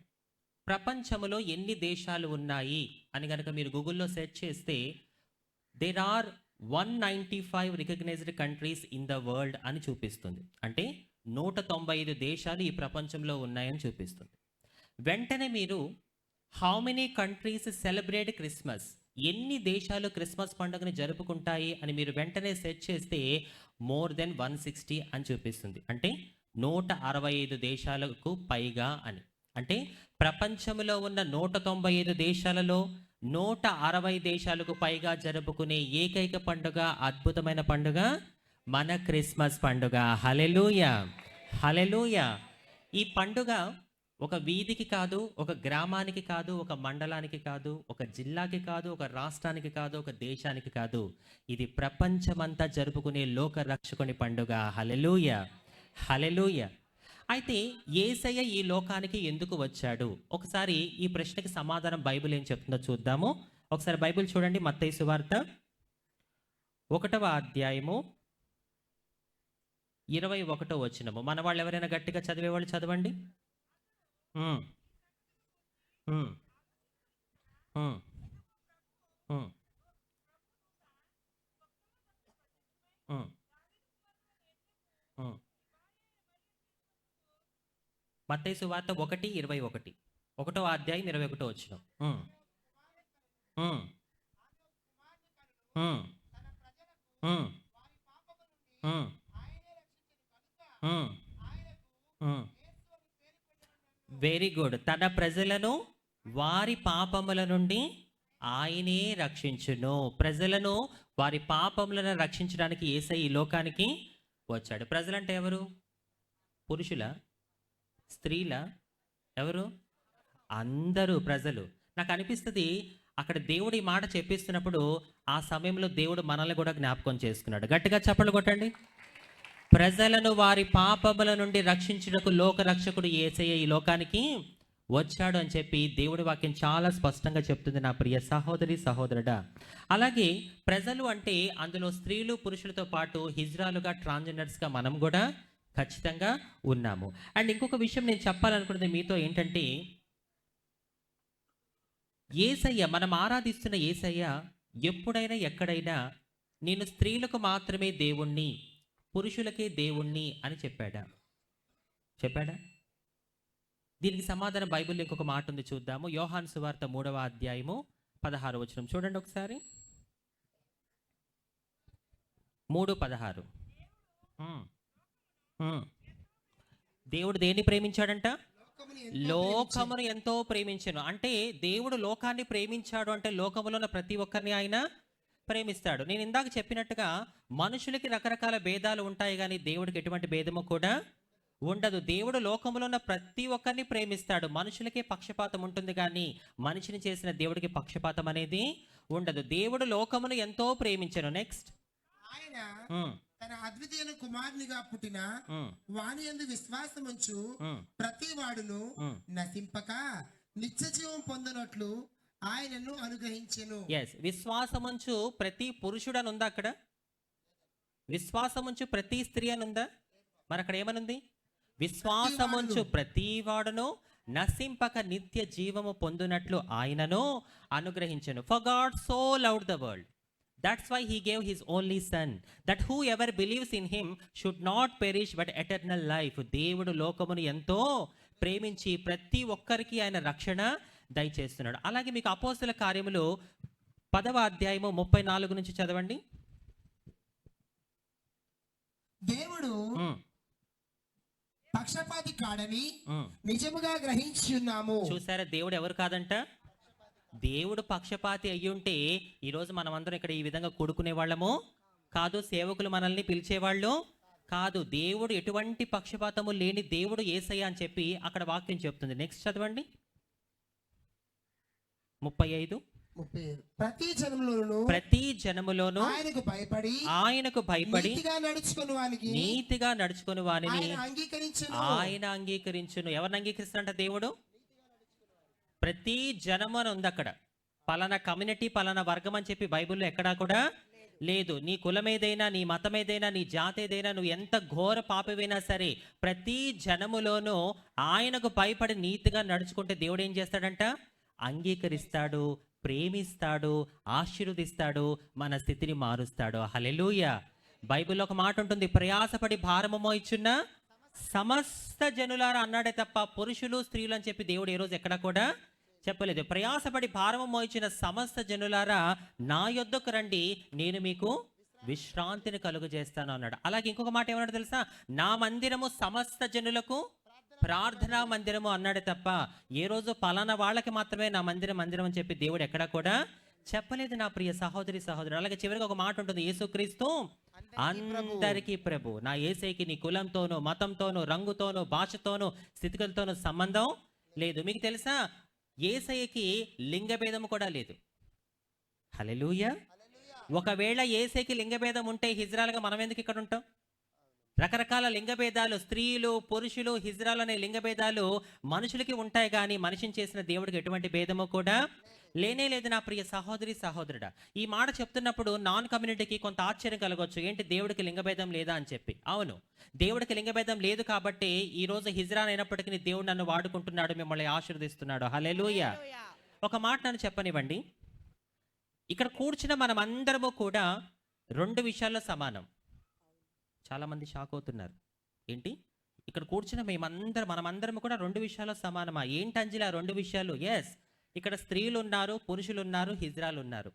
ప్రపంచంలో ఎన్ని దేశాలు ఉన్నాయి అని కనుక మీరు గూగుల్లో సెర్చ్ చేస్తే there are 195 recognised countries in the world అని చూపిస్తుంది. అంటే 195 దేశాలు ఈ ప్రపంచంలో ఉన్నాయని చూపిస్తుంది. వెంటనే మీరు how many countries celebrate Christmas, ఎన్ని దేశాలు క్రిస్మస్ పండుగని జరుపుకుంటాయి అని మీరు వెంటనే సెర్చ్ చేస్తే మోర్ దెన్ 160 అని చూపిస్తుంది. అంటే 165 దేశాలకు పైగా అని. అంటే ప్రపంచంలో ఉన్న 195 దేశాలలో 160 దేశాలకు పైగా జరుపుకునే ఏకైక పండుగ, అద్భుతమైన పండుగ మన క్రిస్మస్ పండుగ. హల్లెలూయా, హల్లెలూయా. ఈ పండుగ ఒక వీధికి కాదు, ఒక గ్రామానికి కాదు, ఒక మండలానికి కాదు, ఒక జిల్లాకి కాదు, ఒక రాష్ట్రానికి కాదు, ఒక దేశానికి కాదు. ఇది ప్రపంచమంతా జరుపుకునే లోక రక్షకుని పండుగ. హల్లెలూయా, హల్లెలూయా. అయితే యేసయ్య ఈ లోకానికి ఎందుకు వచ్చాడు? ఒకసారి ఈ ప్రశ్నకి సమాధానం బైబిల్ ఏం చెప్తుందో చూద్దాము. ఒకసారి బైబిల్ చూడండి, మత్తయి సువార్త 1వ అధ్యాయము 21వ వచనము. మన వాళ్ళు ఎవరైనా గట్టిగా చదివేవాళ్ళు చదవండి. ఉమ్, ఉమ్, ఉమ్, ఉమ్, ఉమ్, ఉమ్. మత్తయి సువార్త 1:21, 1వ అధ్యాయం 21వ వచనం. Um, um, um, um, um, um, um. Very good. తన ప్రజలను వారి పాపముల నుండి ఆయనే రక్షించును. ప్రజలను వారి పాపములను రక్షించడానికి యేసయ్య ఈ లోకానికి వచ్చాడు. ప్రజలంటే ఎవరు? పురుషుల, స్త్రీల, ఎవరు? అందరూ ప్రజలు. నాకు అనిపిస్తుంది అక్కడ దేవుడు ఈ మాట చెప్పిస్తున్నప్పుడు ఆ సమయంలో దేవుడు మనల్ని కూడా జ్ఞాపకం చేసుకున్నాడు. గట్టిగా చప్పట్లు కొట్టండి. ప్రజలను వారి పాపముల నుండి రక్షించుటకు లోక రక్షకుడు యేసయ్య ఈ లోకానికి వచ్చాడు అని చెప్పి దేవుడి వాక్యం చాలా స్పష్టంగా చెప్తుంది నా ప్రియ సహోదరి సహోదరుడా. అలాగే ప్రజలు అంటే అందులో స్త్రీలు పురుషులతో పాటు హిజ్రాలుగా, ట్రాన్స్జెండర్స్గా మనం కూడా ఖచ్చితంగా ఉన్నాము. అండ్ ఇంకొక విషయం నేను చెప్పాలనుకున్నది మీతో ఏంటంటే, యేసయ్య, మనం ఆరాధిస్తున్న యేసయ్య ఎప్పుడైనా ఎక్కడైనా నేను స్త్రీలకు మాత్రమే దేవుణ్ణి, పురుషులకే దేవుణ్ణి అని చెప్పాడా? చెప్పాడా? దీనికి సమాధానం బైబిల్లో ఇంకొక మాట ఉంది, చూద్దాము. యోహాను సువార్త 3వ అధ్యాయము 16వ వచనం చూడండి ఒకసారి. 3:16. దేవుడు దేన్ని ప్రేమించాడంట? లోకమును ఎంతో ప్రేమించను. అంటే దేవుడు లోకాన్ని ప్రేమించాడు అంటే లోకములో ఉన్న ప్రతి ఒక్కరిని ఆయన ప్రేమిస్తాడు. నేను ఇందాక చెప్పినట్టుగా మనుషులకి రకరకాల భేదాలు ఉంటాయి, కానీ దేవుడికి ఎటువంటి భేదము కూడా ఉండదు. దేవుడు లోకములో ఉన్న ప్రతి ఒక్కరిని ప్రేమిస్తాడు. మనుషులకే పక్షపాతం ఉంటుంది, కానీ మనిషిని చేసిన దేవుడికి పక్షపాతం అనేది ఉండదు. దేవుడు లోకమును ఎంతో ప్రేమించను. నెక్స్ట్, ఆయన తన అద్వితీయ కుమారునిగా పుట్టిన వాని యందు విశ్వాసముంచు ప్రతి వాడును నశింపక నిత్య జీవం పొందినట్లు ఆయనను అనుగ్రహించెను. విశ్వాసముంచు ప్రతి పురుషుడు అని ఉందా అక్కడ? విశ్వాసముంచు ప్రతి స్త్రీ అని ఉందా? మరి అక్కడ ఏమనుంది? విశ్వాసముంచు ప్రతి వాడును నశింపక నిత్య జీవము పొందునట్లు ఆయనను అనుగ్రహించెను. For God so loved the world, that's why he gave his only son, that whoever believes in him should not perish but eternal life. దేవుడు లోకమును ఎంతో ప్రేమించి ప్రతి ఒక్కరికి ఆయన రక్షణ దయచేస్తున్నాడు. అలాగే మీకు అపోస్తల కార్యములు 10వ అధ్యాయము 34 నుంచి చదవండి. దేవుడు పక్షపాతి కాడని నిజముగా గ్రహించున్నాము. చూసారా, దేవుడు ఎవరు కాదంట? దేవుడు పక్షపాతి అయ్యుంటే ఈరోజు మనమందరం ఇక్కడ ఈ విధంగా కూడుకునే వాళ్ళము కాదు, సేవకులు మనల్ని పిలిచేవాళ్ళు కాదు. దేవుడు ఎటువంటి పక్షపాతము లేని దేవుడు యేసయ్య అని చెప్పి అక్కడ వాక్యం చెప్తుంది. నెక్స్ట్ చదవండి, 35. ప్రతి జనములోను ఆయనకు భయపడి నీతిగా నడుచుకుని వానిని ఆయన అంగీకరించును. ఎవరిని అంగీకరిస్తాడంట దేవుడు? ప్రతి జనము అని ఉంది అక్కడ. పలానా కమ్యూనిటీ, పలానా వర్గం అని చెప్పి బైబిల్లో ఎక్కడా కూడా లేదు. నీ కులం ఏదైనా, నీ మతం ఏదైనా, నీ జాతి ఏదైనా, నువ్వు ఎంత ఘోర పాపమైనా సరే ప్రతి జనములోనూ ఆయనకు భయపడి నీతిగా నడుచుకుంటే దేవుడు ఏం చేస్తాడంట? అంగీకరిస్తాడు, ప్రేమిస్తాడు, ఆశీర్వదిస్తాడు, మన స్థితిని మారుస్తాడు. హల్లెలూయా. బైబిల్లో ఒక మాట ఉంటుంది, ప్రయాసపడి భారము మోయిచున్న సమస్త జనులారా అన్నాడే తప్ప పురుషులు స్త్రీలు అని చెప్పి దేవుడు ఏ రోజు ఎక్కడ కూడా చెప్పలేదు. ప్రయాసపడి భారము మోయించిన సమస్త జనులారా నా యొద్దకు రండి, నేను మీకు విశ్రాంతిని కలుగజేస్తాను అన్నాడు. అలాగే ఇంకొక మాట ఏమన్నాడు తెలుసా? నా మందిరము సమస్త జనులకు ప్రార్థనా మందిరము అన్నాడు తప్ప ఏ రోజు పలానా వాళ్ళకి మాత్రమే నా మందిరం మందిరం అని చెప్పి దేవుడు ఎక్కడా కూడా చెప్పలేదు నా ప్రియ సహోదరి సహోదరుడు. అలాగే చివరికి ఒక మాట ఉంటుంది, యేసుక్రీస్తు అందరికీ ప్రభు. నా యేసయ్యకి నీ కులంతోనూ మతంతోనూ రంగుతోనూ భాషతోనూ స్థితిగతులతోనూ సంబంధం లేదు. మీకు తెలుసా, యేసయ్యకి లింగభేదం కూడా లేదు. హల్లెలూయా. ఒకవేళ యేసయ్యకి లింగభేదం ఉంటే హిజ్రాలుగా మనం ఎందుకు ఇక్కడ ఉంటాం? రకరకాల లింగభేదాలు, స్త్రీలు పురుషులు హిజ్రాలు అనే లింగభేదాలు మనుషులకి ఉంటాయి, కానీ మనిషిని చేసిన దేవుడికి ఎటువంటి భేదము కూడా లేనే లేదు నా ప్రియ సహోదరి సహోదరుడా. ఈ మాట చెప్తున్నప్పుడు నాన్ కమ్యూనిటీకి కొంత ఆశ్చర్యం కలగవచ్చు, ఏంటి దేవుడికి లింగభేదం లేదా అని చెప్పి. అవును, దేవుడికి లింగభేదం లేదు కాబట్టి ఈ రోజు హిజ్రాన్ అయినప్పటికీ దేవుడు నన్ను వాడుకుంటున్నాడు, మిమ్మల్ని ఆశీర్వదిస్తున్నాడు. హల్లెలూయా. ఒక మాట నన్ను చెప్పనివ్వండి, ఇక్కడ కూర్చున్న మనం అందరము కూడా రెండు విషయాల్లో సమానం. చాలా మంది షాక్ అవుతున్నారు, ఏంటి ఇక్కడ కూర్చున్న మనమందరం కూడా రెండు విషయాల్లో సమానమా? ఏంటి అంజలి ఆ రెండు విషయాలు? ఎస్, ఇక్కడ స్త్రీలు ఉన్నారు, పురుషులు ఉన్నారు, హిజ్రాలు ఉన్నారు,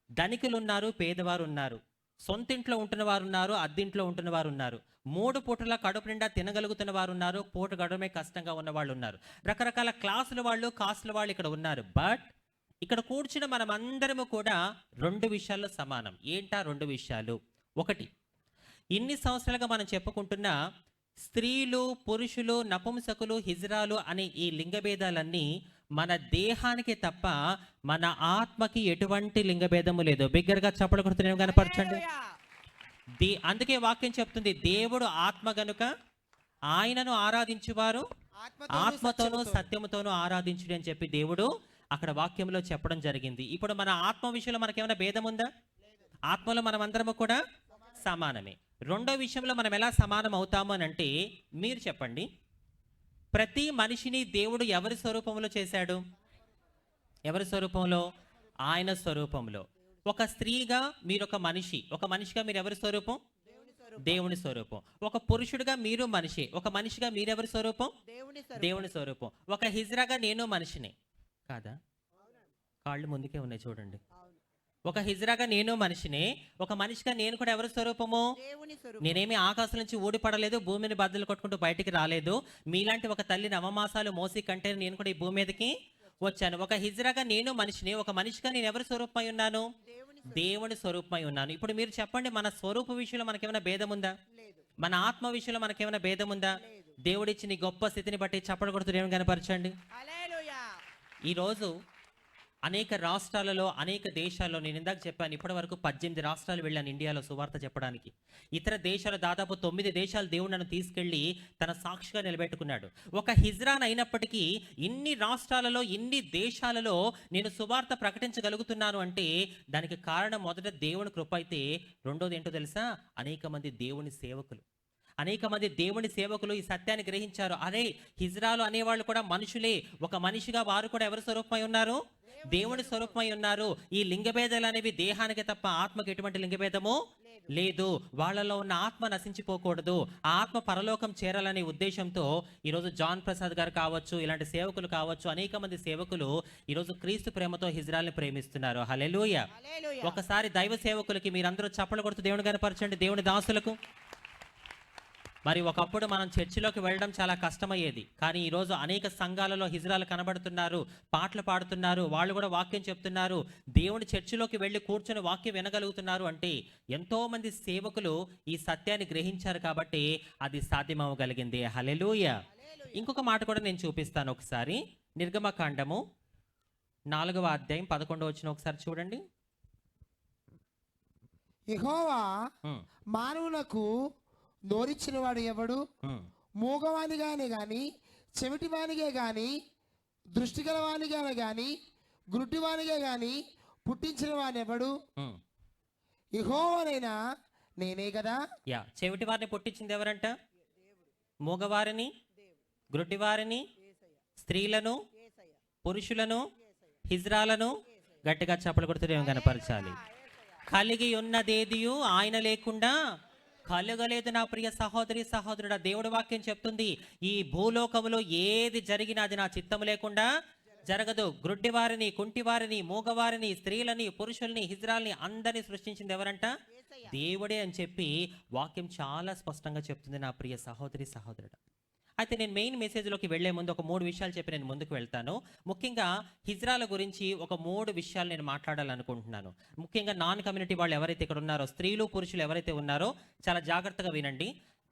ధనికులు ఉన్నారు, పేదవారు ఉన్నారు, సొంత ఇంట్లో ఉంటున్న వారు ఉన్నారు, అద్దింట్లో ఉంటున్న వారు ఉన్నారు, 3 పూటల కడుపు నిండా తినగలుగుతున్న వారు ఉన్నారు, పూట గడవడమే కష్టంగా ఉన్న వాళ్ళు ఉన్నారు, రకరకాల క్లాసుల వాళ్ళు కాస్ట్ల వాళ్ళు ఇక్కడ ఉన్నారు. బట్ ఇక్కడ కూర్చున్న మనమందరము కూడా రెండు విషయాల్లో సమానం. ఏంటా రెండు విషయాలు? ఒకటి, ఇన్ని సంవత్సరాలుగా మనం చెప్పుకుంటున్న స్త్రీలు పురుషులు నపుంసకులు హిజ్రాలు అనే ఈ లింగభేదాలన్నీ మన దేహానికి తప్ప మన ఆత్మకి ఎటువంటి లింగభేదము లేదు. బిగ్గరగా చప్పట్లు కొడుతున్నాం కనపరచండి. అందుకే వాక్యం చెప్తుంది, దేవుడు ఆత్మ గనుక ఆయనను ఆరాధించువారు ఆత్మతోనూ సత్యముతోనూ ఆరాధించుడి అని చెప్పి దేవుడు అక్కడ వాక్యంలో చెప్పడం జరిగింది. ఇప్పుడు మన ఆత్మ విషయంలో మనకేమైనా భేదం ఉందా? ఆత్మలో మనం అందరము కూడా సమానమే. రెండో విషయంలో మనం ఎలా సమానం అవుతాము అని అంటే, మీరు చెప్పండి, ప్రతి మనిషిని దేవుడు ఎవరి స్వరూపంలో చేశాడు? ఎవరి స్వరూపంలో? ఆయన స్వరూపంలో. ఒక స్త్రీగా మీరు ఒక మనిషి, ఒక మనిషిగా మీరు ఎవరి స్వరూపం? దేవుని స్వరూపం. ఒక పురుషుడిగా మీరు మనిషి, ఒక మనిషిగా మీరెవరి స్వరూపం? దేవుని స్వరూపం. ఒక హిజ్రాగా నేను మనిషిని కాదా? కాళ్ళు ముందుకే ఉన్నాయి చూడండి. ఒక హిజ్రాగా నేను మనిషిని, ఒక మనిషిగా నేను కూడా ఎవరి స్వరూపము? నేనేమి ఆకాశం నుంచి ఊడిపడలేదు, భూమిని బద్దలు కొట్టుకుంటూ బయటికి రాలేదు. మీలాంటి ఒక తల్లి నవమాసాలు మోసి కంటే నేను కూడా ఈ భూమి మీదకి వచ్చాను. ఒక హిజ్రాగా నేను మనిషిని, ఒక మనిషిగా నేను ఎవరి స్వరూపమై ఉన్నాను? దేవుని స్వరూపమై ఉన్నాను. ఇప్పుడు మీరు చెప్పండి, మన స్వరూప విషయంలో మనకేమైనా భేదం ఉందా? మన ఆత్మ విషయంలో మనకేమైనా భేదం ఉందా? దేవుడిచ్చిన గొప్ప స్థితిని బట్టి చప్పట్లు కొడుతూ దేవుని కనపరచండి. ఈరోజు అనేక రాష్ట్రాలలో అనేక దేశాల్లో, నేను ఇందాక చెప్పాను, ఇప్పటి వరకు 18 రాష్ట్రాలు వెళ్ళాను ఇండియాలో సువార్త చెప్పడానికి. ఇతర దేశాలు దాదాపు 9 దేశాలు దేవుడు నన్ను తీసుకెళ్లి తన సాక్షిగా నిలబెట్టుకున్నాడు. ఒక హిజ్రాన్ అయినప్పటికీ ఇన్ని రాష్ట్రాలలో ఇన్ని దేశాలలో నేను సువార్త ప్రకటించగలుగుతున్నాను అంటే దానికి కారణం మొదట దేవుని కృప అయితే, రెండోది ఏంటో తెలుసా? అనేక మంది దేవుని సేవకులు, అనేక మంది దేవుని సేవకులు ఈ సత్యాన్ని గ్రహించారు. అరే, హిజ్రాలు అనేవాళ్ళు కూడా మనుషులే, ఒక మనిషిగా వారు కూడా ఎవరి స్వరూపమై ఉన్నారు? దేవుని స్వరూపమై ఉన్నారు. ఈ లింగభేదాలు అనేవి దేహానికి తప్ప ఆత్మకి ఎటువంటి లింగభేదము లేదు. వాళ్ళలో ఉన్న ఆత్మ నశించిపోకూడదు, ఆ ఆత్మ పరలోకం చేరాలనే ఉద్దేశంతో ఈరోజు జాన్ ప్రసాద్ గారు కావచ్చు, ఇలాంటి సేవకులు కావచ్చు, అనేక మంది సేవకులు ఈరోజు క్రీస్తు ప్రేమతో హిజ్రాల్ని ప్రేమిస్తున్నారు. హల్లెలూయా. ఒకసారి దైవ సేవకులకి మీరందరూ చప్పట్లు కొడుతూ దేవుని కనపరచండి, దేవుని దాసులకు. మరి ఒకప్పుడు మనం చర్చిలోకి వెళ్ళడం చాలా కష్టమయ్యేది, కానీ ఈరోజు అనేక సంఘాలలో హిజ్రాలు కనబడుతున్నారు, పాటలు పాడుతున్నారు, వాళ్ళు కూడా వాక్యం చెప్తున్నారు, దేవుని చర్చిలోకి వెళ్ళి కూర్చొని వాక్యం వినగలుగుతున్నారు. అంటే ఎంతో మంది సేవకులు ఈ సత్యాన్ని గ్రహించారు కాబట్టి అది సాధ్యమవగలిగింది. హల్లెలూయా. ఇంకొక మాట కూడా నేను చూపిస్తాను. ఒకసారి నిర్గమకాండము 4వ అధ్యాయం 11వ వచనం ఒకసారి చూడండి. యెహోవా మానవులకు నోరిచ్చిన వాడు ఎవడు? మూగవానిగానే గాని, చెవిటివానిగా గాని, దృష్టి గలవానిగానే గాని, గురుటివానిగా గాని పుట్టించిన వాని ఎవడు? యెహోవానైనా నేనే కదా. చెవిటి వారిని పుట్టించింది ఎవరంట? మూగవారిని, గురుటివారిని, స్త్రీలను, పురుషులను, హిజ్రాలను. గట్టిగా చప్పలు కొడుతూ కనపరచాలి. కలిగి ఉన్నదేదియు ఆయన లేకుండా కలగలేదు నా ప్రియ సహోదరి సహోదరుడా. దేవుడి వాక్యం చెప్తుంది, ఈ భూలోకములో ఏది జరిగినా అది నా చిత్తం లేకుండా జరగదు. గ్రుడ్డివారిని, కుంటివారిని, మూగవారిని, స్త్రీలని, పురుషుల్ని, హిజ్రాల్ని అందరినీ సృష్టించింది ఎవరంట? దేవుడే అని చెప్పి వాక్యం చాలా స్పష్టంగా చెప్తుంది నా ప్రియ సహోదరి సహోదరుడా. అయితే నేను మెయిన్ మెసేజ్లోకి వెళ్లే ముందు ఒక 3 విషయాలు చెప్పి నేను ముందుకు వెళ్తాను. ముఖ్యంగా హిజ్రాల గురించి ఒక 3 విషయాలు నేను మాట్లాడాలనుకుంటున్నాను. ముఖ్యంగా నాన్ కమ్యూనిటీ వాళ్ళు ఎవరైతే ఇక్కడ ఉన్నారో, స్త్రీలు పురుషులు ఎవరైతే ఉన్నారో చాలా జాగ్రత్తగా వినండి.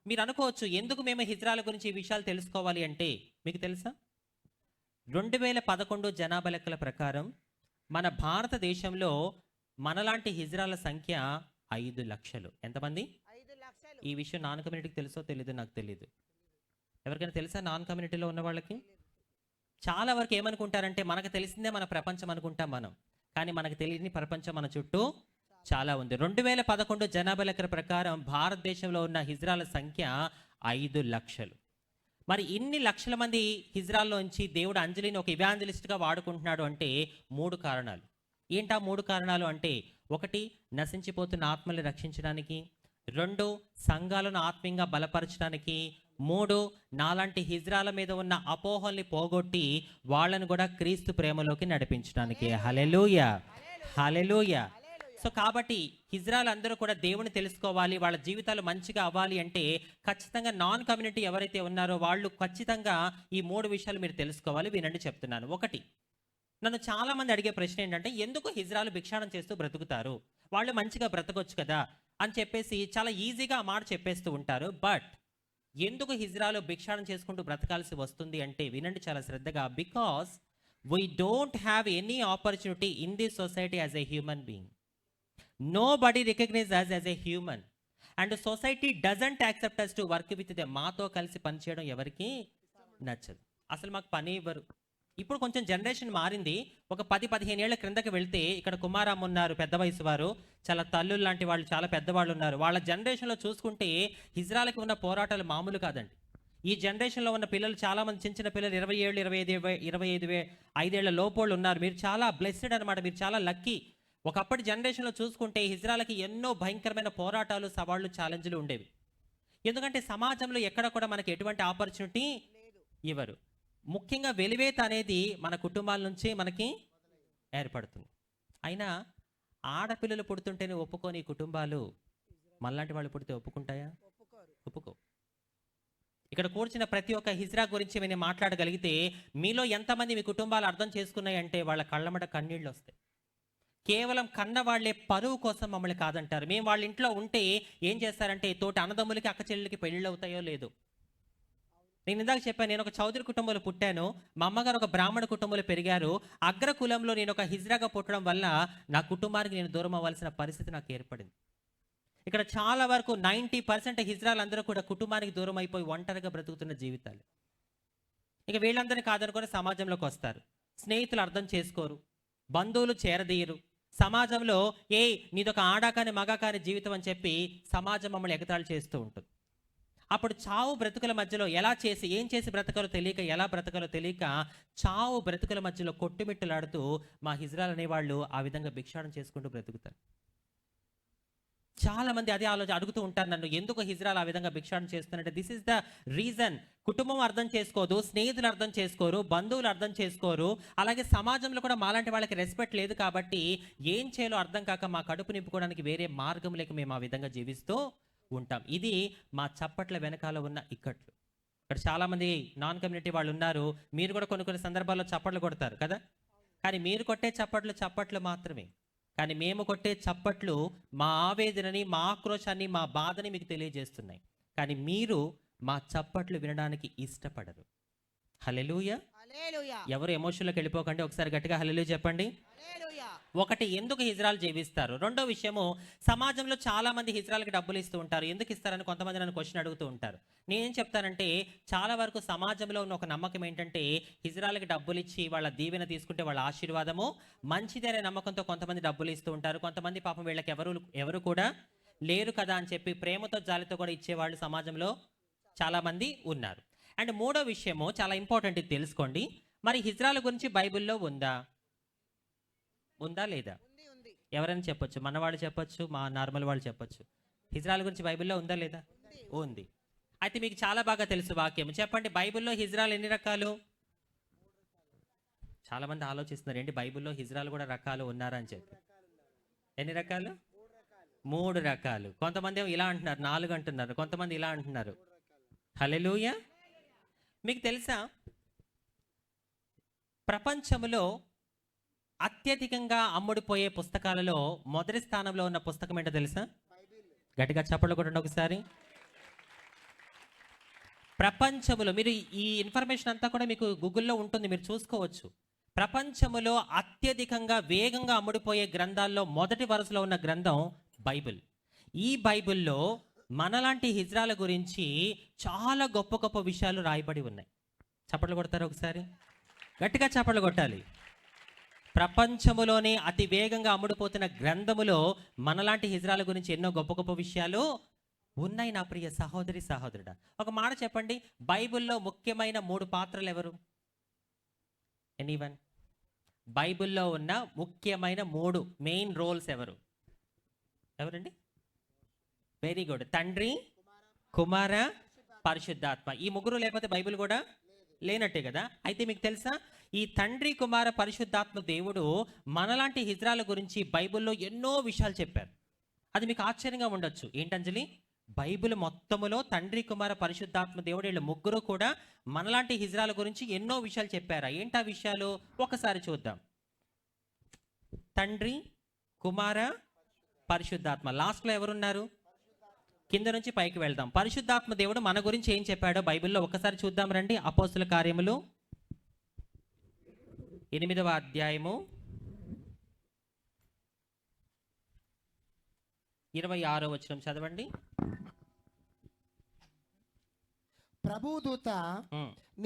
మీరు అనుకోవచ్చు, ఎందుకు మేము హిజ్రాల గురించి ఈ విషయాలు తెలుసుకోవాలి అంటే, మీకు తెలుసా 2011 జనాభా లెక్కల ప్రకారం మన భారతదేశంలో మనలాంటి హిజ్రాల సంఖ్య 5 లక్షలు. ఎంతమంది? 5 లక్షలు. ఈ విషయం నాన్ కమ్యూనిటీకి తెలుసో తెలీదు, నాకు తెలీదు. ఎవరికైనా తెలుసా నాన్ కమ్యూనిటీలో ఉన్న వాళ్ళకి? చాలా వరకు ఏమనుకుంటారంటే మనకు తెలిసిందే మన ప్రపంచం అనుకుంటాం మనం, కానీ మనకు తెలియని ప్రపంచం మన చుట్టూ చాలా ఉంది. 2011 జనాభా లెక్కల ప్రకారం భారతదేశంలో ఉన్న హిజ్రాల సంఖ్య 5 లక్షలు. మరి ఇన్ని లక్షల మంది హిజ్రాల్లోంచి దేవుడు అంజలిని ఒక ఇవాంజలిస్ట్గా వాడుకుంటున్నాడు అంటే 3 కారణాలు. ఏంటా 3 కారణాలు అంటే, 1 నశించిపోతున్న ఆత్మల్ని రక్షించడానికి, 2 సంఘాలను ఆత్మీయంగా బలపరచడానికి, 3 నాలాంటి హిజ్రాల మీద ఉన్న అపోహల్ని పోగొట్టి వాళ్ళను కూడా క్రీస్తు ప్రేమలోకి నడిపించడానికి. హల్లెలూయా, హల్లెలూయా. సో కాబట్టి హిజ్రాలు అందరూ కూడా దేవుని తెలుసుకోవాలి, వాళ్ళ జీవితాలు మంచిగా అవ్వాలి అంటే ఖచ్చితంగా నాన్ కమ్యూనిటీ ఎవరైతే ఉన్నారో వాళ్ళు ఖచ్చితంగా ఈ 3 విషయాలు మీరు తెలుసుకోవాలి. వినండి చెప్తున్నాను. 1, నన్ను చాలా మంది అడిగే ప్రశ్న ఏంటంటే, ఎందుకు హిజ్రాలు భిక్షాటన చేస్తూ బ్రతుకుతారు, వాళ్ళు మంచిగా బ్రతకొచ్చు కదా అని చెప్పేసి చాలా ఈజీగా ఆ మాట చెప్పేస్తూ ఉంటారు. బట్ ఎందుకు హిజ్రాలు భిక్షాటన చేసుకుంటూ బ్రతకాల్సి వస్తుంది అంటే వినండి చాలా శ్రద్ధగా. Because we don't have any opportunity in this society as a human being. Nobody recognise us as a human and society doesn't accept us to work with them. మాతో కలిసి పనిచేయడం ఎవరికి నచ్చదు, అసలు మాకు పని ఇవ్వరు. ఇప్పుడు కొంచెం జనరేషన్ మారింది. ఒక 10-15 ఏళ్ల క్రిందకి వెళ్తే ఇక్కడ కుమారమ్మ ఉన్నారు, పెద్ద వయసు వారు, చాలా తల్లులు లాంటి వాళ్ళు, చాలా పెద్దవాళ్ళు ఉన్నారు. వాళ్ళ జనరేషన్లో చూసుకుంటే హిజ్రాలకి ఉన్న పోరాటాలు మామూలు కాదండి. ఈ జనరేషన్లో ఉన్న పిల్లలు చాలా మంది, చిన్న చిన్న పిల్లలు 20 ఏళ్ళు, 25 ఏళ్ల లోపోళ్ళు ఉన్నారు. మీరు చాలా బ్లెస్డ్ అనమాట, మీరు చాలా లక్కీ. ఒకప్పటి జనరేషన్లో చూసుకుంటే హిజ్రాలకి ఎన్నో భయంకరమైన పోరాటాలు, సవాళ్ళు, ఛాలెంజ్లు ఉండేవి. ఎందుకంటే సమాజంలో ఎక్కడ కూడా మనకి ఎటువంటి ఆపర్చునిటీ ఇవ్వరు. ముఖ్యంగా వెలివేత అనేది మన కుటుంబాల నుంచి మనకి ఏర్పడుతుంది. అయినా ఆడపిల్లలు పుడుతుంటేనే ఒప్పుకోని కుటుంబాలు మనలాంటి వాళ్ళు పుడితే ఒప్పుకుంటాయా? ఒప్పుకో. ఇక్కడ కూర్చున్న ప్రతి ఒక్క హిజ్రా గురించి నేను మాట్లాడగలిగితే మీలో ఎంతమంది మీ కుటుంబాలు అర్థం చేసుకున్నాయంటే వాళ్ళ కళ్ళమట కన్నీళ్ళు వస్తాయి. కేవలం కన్న వాళ్ళే పరువు కోసం మమ్మల్ని కాదంటారు. మేము వాళ్ళ ఇంట్లో ఉంటే ఏం చేస్తారంటే తోటి అన్నదమ్ములకి, అక్క చెల్లెలకి పెళ్ళిళ్ళు అవుతాయో లేదో. నేను ఇందాక చెప్పాను, నేను ఒక చౌదరి కుటుంబంలో పుట్టాను, మా అమ్మగారు ఒక బ్రాహ్మణ కుటుంబంలో పెరిగారు. అగ్ర కులంలో నేను ఒక హిజ్రాగా పుట్టడం వల్ల నా కుటుంబానికి నేను దూరం అవ్వాల్సిన పరిస్థితి నాకు ఏర్పడింది. ఇక్కడ చాలా వరకు 90% హిజ్రాలు అందరూ కూడా కుటుంబానికి దూరం అయిపోయి ఒంటరిగా బ్రతుకుతున్న జీవితాలు. ఇక వీళ్ళందరినీ కాదనుకొని సమాజంలోకి వస్తారు. స్నేహితులు అర్థం చేసుకోరు, బంధువులు చేరదీయరు. సమాజంలో నీదొక ఆడాకాని మగాకాని జీవితం అని చెప్పి సమాజం మమ్మల్ని ఎగతాళి చేస్తూ ఉంటుంది. అప్పుడు చావు బ్రతుకుల మధ్యలో ఏం చేసి బ్రతకాలో తెలియక, ఎలా బ్రతకాలో తెలియక చావు బ్రతుకుల మధ్యలో కొట్టుమిట్టులాడుతూ మా హిజ్రాలు అనేవాళ్ళు ఆ విధంగా భిక్షాటన చేసుకుంటూ బ్రతుకుతారు. చాలా మంది అదే ఆలోచన అడుగుతూ ఉంటారు నన్ను, ఎందుకు హిజ్రాలు ఆ విధంగా భిక్షాటన చేస్తున్నారంటే దిస్ ఇస్ ద రీజన్. కుటుంబం అర్థం చేసుకోదు, స్నేహితులు అర్థం చేసుకోరు, బంధువులు అర్థం చేసుకోరు, అలాగే సమాజంలో కూడా మాలాంటి వాళ్ళకి రెస్పెక్ట్ లేదు. కాబట్టి ఏం చేయాలో అర్థం కాక మా కడుపు నింపుకోవడానికి వేరే మార్గం లేక మేము ఆ విధంగా జీవిస్తూ ఉంటాం. ఇది మా చప్పట్ల వెనకాల ఉన్న ఇక్కట్లు. ఇక్కడ చాలామంది నాన్ కమ్యూనిటీ వాళ్ళు ఉన్నారు. మీరు కూడా కొన్ని సందర్భాల్లో చప్పట్లు కొడతారు కదా, కానీ మీరు కొట్టే చప్పట్లు మాత్రమే. కానీ మేము కొట్టే చప్పట్లు మా ఆవేదనని, మా ఆక్రోశాన్ని, మా బాధని మీకు తెలియజేస్తున్నాయి. కానీ మీరు మా చప్పట్లు వినడానికి ఇష్టపడరు. హల్లెలూయా. ఎవరు ఎమోషన్లోకి వెళ్ళిపోకండి, ఒకసారి గట్టిగా హల్లెలూయా చెప్పండి. 1, ఎందుకు హిజ్రాలు జీవిస్తారు. 2వ విషయము, సమాజంలో చాలా మంది హిజ్రాలకి డబ్బులు ఇస్తూ ఉంటారు. ఎందుకు ఇస్తారని కొంతమంది నన్ను క్వశ్చన్ అడుగుతూ ఉంటారు. నేనేం చెప్తానంటే, చాలా వరకు సమాజంలో ఉన్న ఒక నమ్మకం ఏంటంటే హిజ్రాలకి డబ్బులు ఇచ్చి వాళ్ళ దీవెన తీసుకుంటే వాళ్ళ ఆశీర్వాదము మంచిదే అనే నమ్మకంతో కొంతమంది డబ్బులు ఇస్తూ ఉంటారు. కొంతమంది పాపం వీళ్ళకి ఎవరు కూడా లేరు కదా అని చెప్పి ప్రేమతో జాలితో కూడా ఇచ్చేవాళ్ళు సమాజంలో చాలా మంది ఉన్నారు. అండ్ 3వ విషయము చాలా ఇంపార్టెంట్, ఇది తెలుసుకోండి. మరి హిజ్రాల గురించి బైబిల్లో ఉందా లేదా? ఎవరైనా చెప్పొచ్చు, మన వాళ్ళు చెప్పొచ్చు, మా నార్మల్ వాళ్ళు చెప్పొచ్చు. హిజ్రాల గురించి బైబిల్లో ఉందా లేదా? ఉంది. అయితే మీకు చాలా బాగా తెలుసు వాక్యం. చెప్పండి, బైబిల్లో హిజ్రాలు ఎన్ని రకాలు? చాలా మంది ఆలోచిస్తున్నారు, ఏంటి బైబిల్లో హిజ్రాలు కూడా రకాలు ఉన్నారా అని చెప్పి. ఎన్ని రకాలు? 3 రకాలు. కొంతమంది ఏమో ఇలా అంటున్నారు, 4 అంటున్నారు, కొంతమంది ఇలా అంటున్నారు. హల్లెలూయా. మీకు తెలుసా ప్రపంచంలో అత్యధికంగా అమ్ముడుపోయే పుస్తకాలలో మొదటి స్థానంలో ఉన్న పుస్తకం ఏంటో తెలుసా? గట్టిగా చప్పట్లు కొట్టండి ఒకసారి. ప్రపంచంలో మీరు ఈ ఇన్ఫర్మేషన్ అంతా కూడా మీకు గూగుల్లో ఉంటుంది, మీరు చూసుకోవచ్చు. ప్రపంచంలో అత్యధికంగా వేగంగా అమ్ముడుపోయే గ్రంథాల్లో మొదటి వరుసలో ఉన్న గ్రంథం బైబిల్. ఈ బైబిల్లో మనలాంటి హిజ్రాల గురించి చాలా గొప్ప గొప్ప విషయాలు రాయబడి ఉన్నాయి. చప్పట్లు కొడతారు ఒకసారి? గట్టిగా చప్పట్లు కొట్టాలి. ప్రపంచములోనే అతి వేగంగా అమ్ముడుపోతున్న గ్రంథములో మనలాంటి హిజ్రాల గురించి ఎన్నో గొప్ప గొప్ప విషయాలు ఉన్నాయి. నా ప్రియ సహోదరి సహోదరుడా, ఒక మాట చెప్పండి, బైబిల్లో ముఖ్యమైన 3 పాత్రలు ఎవరు? ఎనీవన్? బైబిల్లో ఉన్న ముఖ్యమైన 3 మెయిన్ రోల్స్ ఎవరండి? Very good. తండ్రి, కుమార, పరిశుద్ధాత్మ. ఈ ముగ్గురు లేకపోతే బైబిల్ కూడా లేనట్టే కదా. అయితే మీకు తెలుసా, ఈ తండ్రి, కుమార, పరిశుద్ధాత్మ దేవుడు మనలాంటి హిజ్రాల గురించి బైబిల్లో ఎన్నో విషయాలు చెప్పారు. అది మీకు ఆశ్చర్యంగా ఉండొచ్చు. ఏంటంజలి? బైబిల్ మొత్తములో తండ్రి, కుమార, పరిశుద్ధాత్మ దేవుడు వీళ్ళు ముగ్గురు కూడా మనలాంటి హిజ్రాల గురించి ఎన్నో విషయాలు చెప్పారా? ఏంటా విషయాలు ఒకసారి చూద్దాం. తండ్రి, కుమార, పరిశుద్ధాత్మ. లాస్ట్లో ఎవరున్నారు? కింద నుంచి పైకి వెళ్దాం. పరిశుద్ధాత్మ దేవుడు మన గురించి ఏం చెప్పాడో బైబిల్లో ఒకసారి చూద్దాం రండి. అపోస్తుల కార్యములు 8వ అధ్యాయము 26వ వచనం చదవండి. ప్రభువు దూత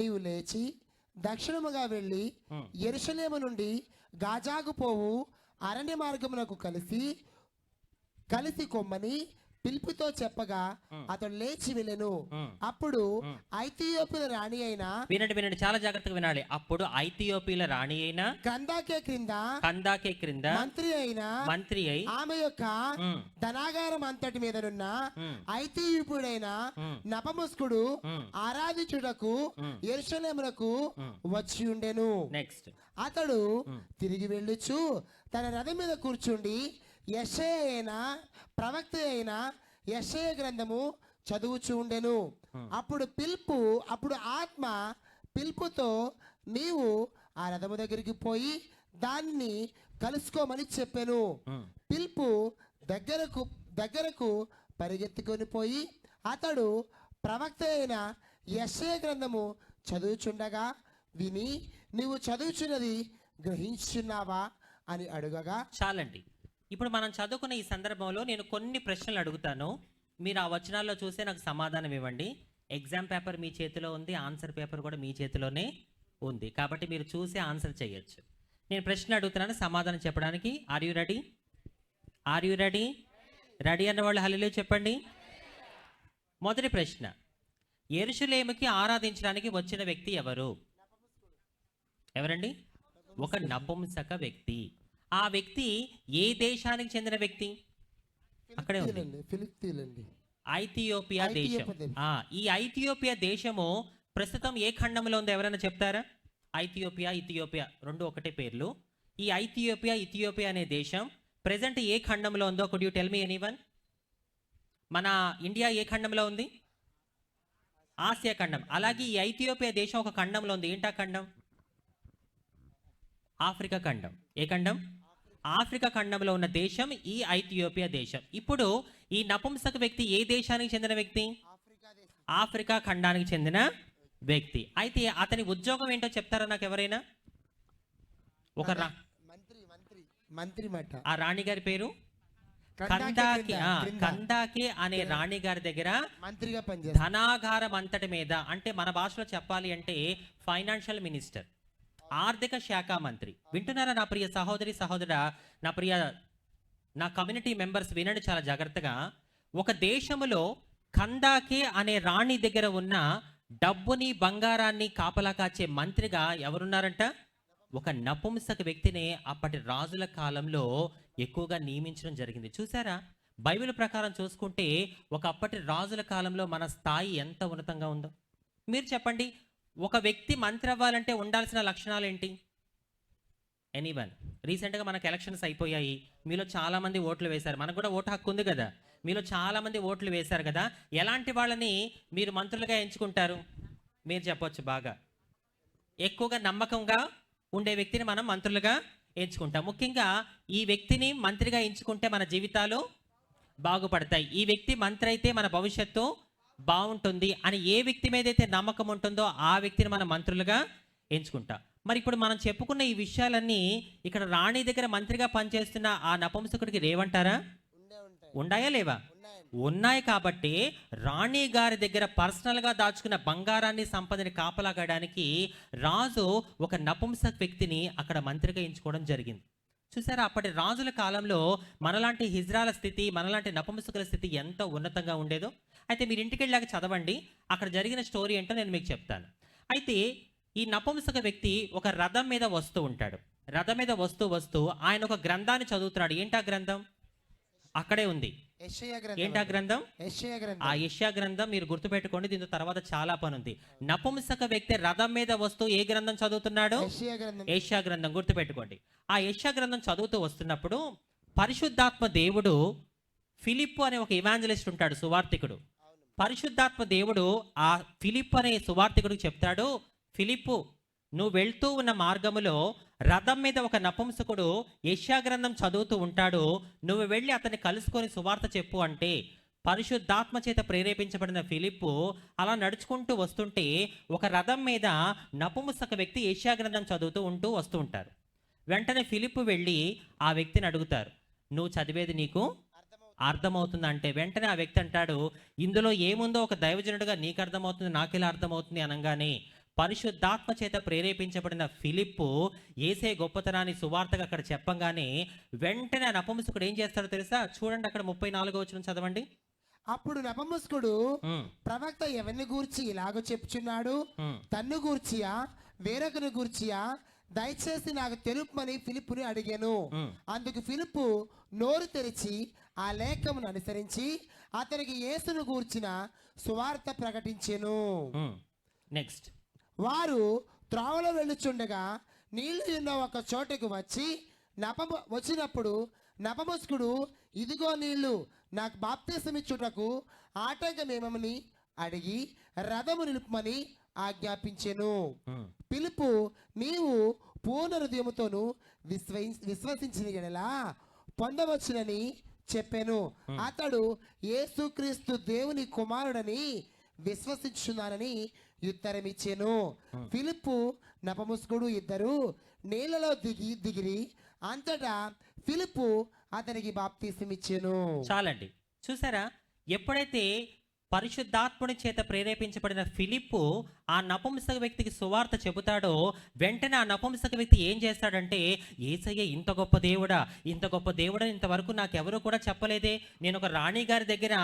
నీవు లేచి దక్షిణముగా వెళ్ళి యెరూషలేము నుండి గాజాకు పోవు అరణ్య మార్గమునకు కలిసి కొమ్మని పిలుపుతో చెప్పగా అతడు లేచి వెళ్ళెను. అప్పుడు ఐథియోపియల రాణి అయిన, వినండి, చాలా జాగ్రత్తగా వినాలి. అప్పుడు ఐథియోపియల రాణి అయిన, కందాకే క్రింద మంత్రి అయి ఆమె యొక్క ధనాగారం అంతటి మీదనున్న ఐథియోపియుడైన నపముస్కుడు ఆరాధించుటకు యెరూషలేమునకు వచ్చి ఉండెను. నెక్స్ట్, అతడు తిరిగి వెళ్ళుచు తన రథం మీద కూర్చుండి ప్రవక్త అయిన యెషయా గ్రంథము చదువుచూ ఉండెను. అప్పుడు ఆత్మ పిలుపుతో నీవు ఆ రథము దగ్గరికి పోయి దాన్ని కలుసుకోమని చెప్పాను. పిలుపు దగ్గరకు పరిగెత్తుకొని పోయి అతడు ప్రవక్త అయిన యెషయా గ్రంథము చదువుచుండగా విని నీవు చదువుచున్నది గ్రహించున్నావా అని అడుగగా. చాలండి. ఇప్పుడు మనం చదువుకున్న ఈ సందర్భంలో నేను కొన్ని ప్రశ్నలు అడుగుతాను, మీరు ఆ వచనాల్లో చూసే నాకు సమాధానం ఇవ్వండి. ఎగ్జామ్ పేపర్ మీ చేతిలో ఉంది, ఆన్సర్ పేపర్ కూడా మీ చేతిలోనే ఉంది, కాబట్టి మీరు చూసి ఆన్సర్ చేయొచ్చు. నేను ప్రశ్న అడుగుతున్నాను, సమాధానం చెప్పడానికి. Are you ready? రెడీ అన్న వాళ్ళు హల్లెలూయా చెప్పండి. మొదటి ప్రశ్న, యెరూషలేముకి ఆరాధించడానికి వచ్చిన వ్యక్తి ఎవరండి? ఒక నపుంసక వ్యక్తి. ఆ వ్యక్తి ఏ దేశానికి చెందిన వ్యక్తి? అక్కడే ఉంది, ఐథియోపియా దేశం. ఈ ఐథియోపియా దేశము ప్రస్తుతం ఏ ఖండంలో ఉందో ఎవరైనా చెప్తారా? ఇథియోపియా రెండు ఒకటే పేర్లు. ఈ ఇథియోపియా అనే దేశం ప్రెసెంట్ ఏ ఖండంలో ఉందో could you tell me anyone? మన ఇండియా ఏ ఖండంలో ఉంది? ఆసియా ఖండం. అలాగే ఈ ఐథియోపియా దేశం ఒక ఖండంలో ఉంది. ఏంటా ఖండం? ఆఫ్రికా ఖండం. ఏ ఖండం? ఆఫ్రికా ఖండంలో ఉన్న దేశం ఈ ఐథియోపియా దేశం. ఇప్పుడు ఈ నపుంసక వ్యక్తి ఏ దేశానికి చెందిన వ్యక్తి? ఆఫ్రికా ఖండానికి చెందిన వ్యక్తి. అయితే అతని ఉద్యోగం ఏంటో చెప్తారా నాకు ఎవరైనా? ఒక మంత్రి. ఆ రాణి గారి పేరు కందాకే అనే రాణి గారి దగ్గర మంత్రిగా ధనాగారం అంతటి మీద, అంటే మన భాషలో చెప్పాలి అంటే ఫైనాన్షియల్ మినిస్టర్, ఆర్థిక శాఖ మంత్రి. వింటున్నారా నా ప్రియ సహోదరి సహోదరా, నా కమ్యూనిటీ మెంబర్స్ వినండి చాలా జాగ్రత్తగా. ఒక దేశములో కందాకే అనే రాణి దగ్గర ఉన్న డబ్బుని బంగారాన్ని కాపలా కాచే మంత్రిగా ఎవరున్నారంట? ఒక నపుంసక వ్యక్తిని అప్పటి రాజుల కాలంలో ఎక్కువగా నియమించడం జరిగింది. చూసారా, బైబిల్ ప్రకారం చూసుకుంటే ఒకప్పటి రాజుల కాలంలో మన స్థాయి ఎంత ఉన్నతంగా ఉందో. మీరు చెప్పండి, ఒక వ్యక్తి మంత్రి అవ్వాలంటే ఉండాల్సిన లక్షణాలు ఏంటి? ఎనీవన్? రీసెంట్గా మనకు ఎలక్షన్స్ అయిపోయాయి, మీలో చాలామంది ఓట్లు వేశారు, మనకు కూడా ఓటు హక్కు ఉంది కదా, మీలో చాలామంది ఓట్లు వేశారు కదా. ఎలాంటి వాళ్ళని మీరు మంత్రులుగా ఎంచుకుంటారు? మీరు చెప్పొచ్చు బాగా. ఎక్కువగా నమ్మకంగా ఉండే వ్యక్తిని మనం మంత్రులుగా ఎంచుకుంటాం. ముఖ్యంగా ఈ వ్యక్తిని మంత్రిగా ఎంచుకుంటే మన జీవితాలు బాగుపడతాయి, ఈ వ్యక్తి మంత్రి అయితే మన భవిష్యత్తు బాగుంటుంది అని ఏ వ్యక్తి మీద అయితే నమ్మకం ఉంటుందో ఆ వ్యక్తిని మనం మంత్రులుగా ఎంచుకుంటాం. మరి ఇప్పుడు మనం చెప్పుకున్న ఈ విషయాలన్నీ ఇక్కడ రాణి దగ్గర మంత్రిగా పనిచేస్తున్న ఆ నపుంసకుడికి రేవంటారా? ఉన్నాయా లేవా? ఉన్నాయి. కాబట్టి రాణి గారి దగ్గర పర్సనల్గా దాచుకున్న బంగారాన్ని సంపదని కాపలాగడానికి రాజు ఒక నపుంసక వ్యక్తిని అక్కడ మంత్రిగా ఎంచుకోవడం జరిగింది. చూసారా, అప్పటి రాజుల కాలంలో మనలాంటి హిజ్రాల స్థితి, మనలాంటి నపుంసకుల స్థితి ఎంత ఉన్నతంగా ఉండేదో. అయితే మీరు ఇంటికి వెళ్ళాక చదవండి, అక్కడ జరిగిన స్టోరీ ఏంటో నేను మీకు చెప్తాను. అయితే ఈ నపుంసక వ్యక్తి ఒక రథం మీద వస్తూ ఉంటాడు. రథం మీద వస్తూ వస్తూ ఆయన ఒక గ్రంథాన్ని చదువుతున్నాడు. ఏంటా గ్రంథం? అక్కడే ఉంది. ఏంటా గ్రంథం? ఆ యెషయా గ్రంథం. మీరు గుర్తుపెట్టుకోండి, దీంతో తర్వాత చాలా పని ఉంది. నపుంసక వ్యక్తి రథం మీద వస్తూ ఏ గ్రంథం చదువుతున్నాడు? యెషయా గ్రంథం. గుర్తుపెట్టుకోండి. ఆ యెషయా గ్రంథం చదువుతూ వస్తున్నప్పుడు పరిశుద్ధాత్మ దేవుడు, ఫిలిప్పు అనే ఒక ఇవాంజలిస్ట్ ఉంటాడు, సువార్తికుడు. పరిశుద్ధాత్మ దేవుడు ఆ ఫిలిప్పు అనే సువార్తికుడికి చెప్తాడు, ఫిలిప్పు, నువ్వు వెళ్తూ ఉన్న మార్గములో రథం మీద ఒక నపుంసకుడు యెషయా గ్రంథం చదువుతూ ఉంటాడు, నువ్వు వెళ్ళి అతన్ని కలుసుకొని సువార్త చెప్పు అంటే. పరిశుద్ధాత్మ చేత ప్రేరేపించబడిన ఫిలిప్పు అలా నడుచుకుంటూ వస్తుంటే ఒక రథం మీద నపుంసక వ్యక్తి యెషయా గ్రంథం చదువుతూ వస్తూ ఉంటారు. వెంటనే ఫిలిప్పు వెళ్ళి ఆ వ్యక్తిని అడుగుతారు, నువ్వు చదివేది నీకు అర్థమవుతుందంటే వెంటనే ఆ వ్యక్తి అంటాడు, ఇందులో ఏముందో ఒక దైవజనుడిగా నీకు అర్థమవుతుంది, నాకెలా అర్థమవుతుంది అనగానే పరిశుద్ధాత్మ చేత ప్రేరేపించబడిన ఫిలిప్పు యేసే గొప్పతనాన్ని సువార్తగా అక్కడ చెప్పంగానే వెంటనే ఆ నపుంసకుడు ఏం చేస్తాడో తెలుసా? చూడండి, అక్కడ 34వ వచనం చదవండి. అప్పుడు నపుంసకుడు, ప్రవక్త ఎవరిని గూర్చి ఇలాగో చెప్పుచున్నాడు? తన్ను గూర్చియా వేరొకని గూర్చియా? దయచేసి నాకు తెలుపమని ఫిలిప్పుని అడిగాను. అందుకు ఫిలిప్పు నోరు తెరిచి ఆ లేఖమును అనుసరించి అతనికి యేసును గూర్చిన సువార్త ప్రకటించెను. నెక్స్ట్, వారు త్రోవలో వెళ్ళుచుండగా నీళ్లు ఉన్న ఒక చోటకు వచ్చినప్పుడు నపుంసకుడు, ఇదిగో నీళ్లు, నాకు బాప్తిసమిచ్చుటకు ఆటంకమేమని అడిగి రథము నిలుపమని ఆజ్ఞాపించెను. పిలుపు, నీవు పూర్ణ హృదయముతోను విశ్వసించిన యెడల పొందవచ్చునని చెప్పాను. అతడు యేసుక్రీస్తు దేవుని కుమారుడని విశ్వసించున్నానని ఉత్తరమిచ్చెను. ఫిలిప్పు నపుంసకుడు ఇద్దరు నీళ్ళలో దిగిరి. అంతటా ఫిలిప్పు అతనికి బాప్తిసమిచ్చెను. చాలండి. చూసారా, ఎప్పుడైతే పరిశుద్ధాత్ముడి చేత ప్రేరేపించబడిన ఫిలిప్పు ఆ నపుంసక వ్యక్తికి సువార్త చెబుతాడో వెంటనే ఆ నపుంసక వ్యక్తి ఏం చేస్తాడంటే, యేసయ్య ఇంత గొప్ప దేవుడా, ఇంత గొప్ప దేవుడా ఇంతవరకు నాకెవరు కూడా చెప్పలేదే, నేను ఒక రాణి గారి దగ్గర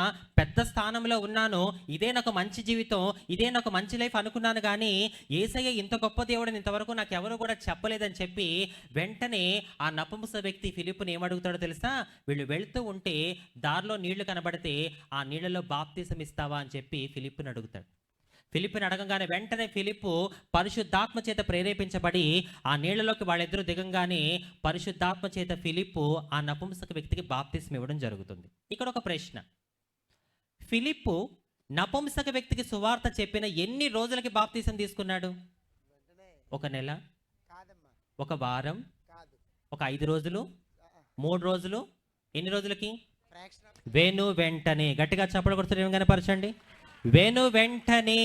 పెద్ద స్థానంలో ఉన్నాను, ఇదే నాకు మంచి జీవితం, ఇదే నాకు మంచి లైఫ్ అనుకున్నాను, కానీ యేసయ్య ఇంత గొప్ప దేవుడని ఇంతవరకు నాకెవరు కూడా చెప్పలేదని చెప్పి వెంటనే ఆ నపుంసక వ్యక్తి ఫిలిప్పుని ఏమడుగుతాడో తెలుసా? వీళ్ళు వెళ్తూ ఉంటే దారిలో నీళ్లు కనబడితే ఆ నీళ్లలో బాప్తిసం ఇస్తావా అని చెప్పి ఫిలిప్పుని అడుగుతాడు. ఫిలిప్పుని అడగంగానే వెంటనే ఫిలిప్పు పరిశుద్ధాత్మ చేత ప్రేరేపించబడి ఆ నీళ్లలోకి వాళ్ళిద్దరూ దిగంగానే పరిశుద్ధాత్మ చేత ఫిలిప్పు ఆ నపుంసక వ్యక్తికి బాప్తిసం ఇవ్వడం జరుగుతుంది. ఇక్కడ ఒక ప్రశ్న, ఫిలిప్పు నపుంసక వ్యక్తికి సువార్త చెప్పిన ఎన్ని రోజులకి బాప్తిసం తీసుకున్నాడు? ఒక నెల, ఒక వారం, ఒక 5 రోజులు, 3 రోజులు? ఎన్ని రోజులకి? వెను వెంటనే. గట్టిగా చప్పట్లు కొడుతూ కనపరచండి. వెను వెంటనే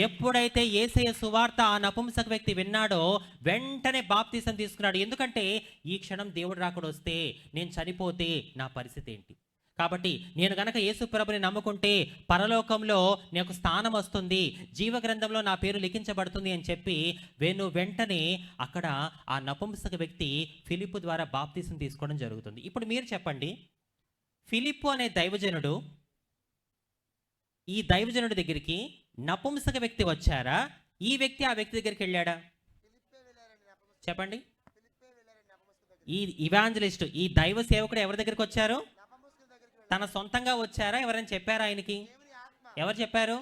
ఎప్పుడైతే యేసయ్య సువార్త ఆ నపుంసక వ్యక్తి విన్నాడో వెంటనే బాప్తిసం తీసుకున్నాడు. ఎందుకంటే ఈ క్షణం దేవుడు రాకడ వస్తే నేను చనిపోతే నా పరిస్థితి ఏంటి? కాబట్టి నేను గనక యేసు ప్రభుని నమ్ముకుంటే పరలోకంలో నాకు స్థానం వస్తుంది, జీవ గ్రంథంలో నా పేరు లిఖించబడుతుంది అని చెప్పి వెంటనే అక్కడ ఆ నపుంసక వ్యక్తి ఫిలిప్పు ద్వారా బాప్తిసం తీసుకోవడం జరుగుతుంది. ఇప్పుడు మీరు చెప్పండి, ఫిలిప్పు అనే దైవజనుడు ఈ దైవజనుడి దగ్గరికి నపుంసక వ్యక్తి వచ్చారా, ఈ వ్యక్తి ఆ వ్యక్తి దగ్గరికి వెళ్ళాడా? చెప్పండి. ఈ ఇవాంజలిస్ట్, ఈ దైవ సేవకుడు ఎవరి దగ్గరికి వచ్చారు? తన సొంతంగా వచ్చారా? ఎవరైనా చెప్పారా ఆయనకి? ఎవరు చెప్పారు?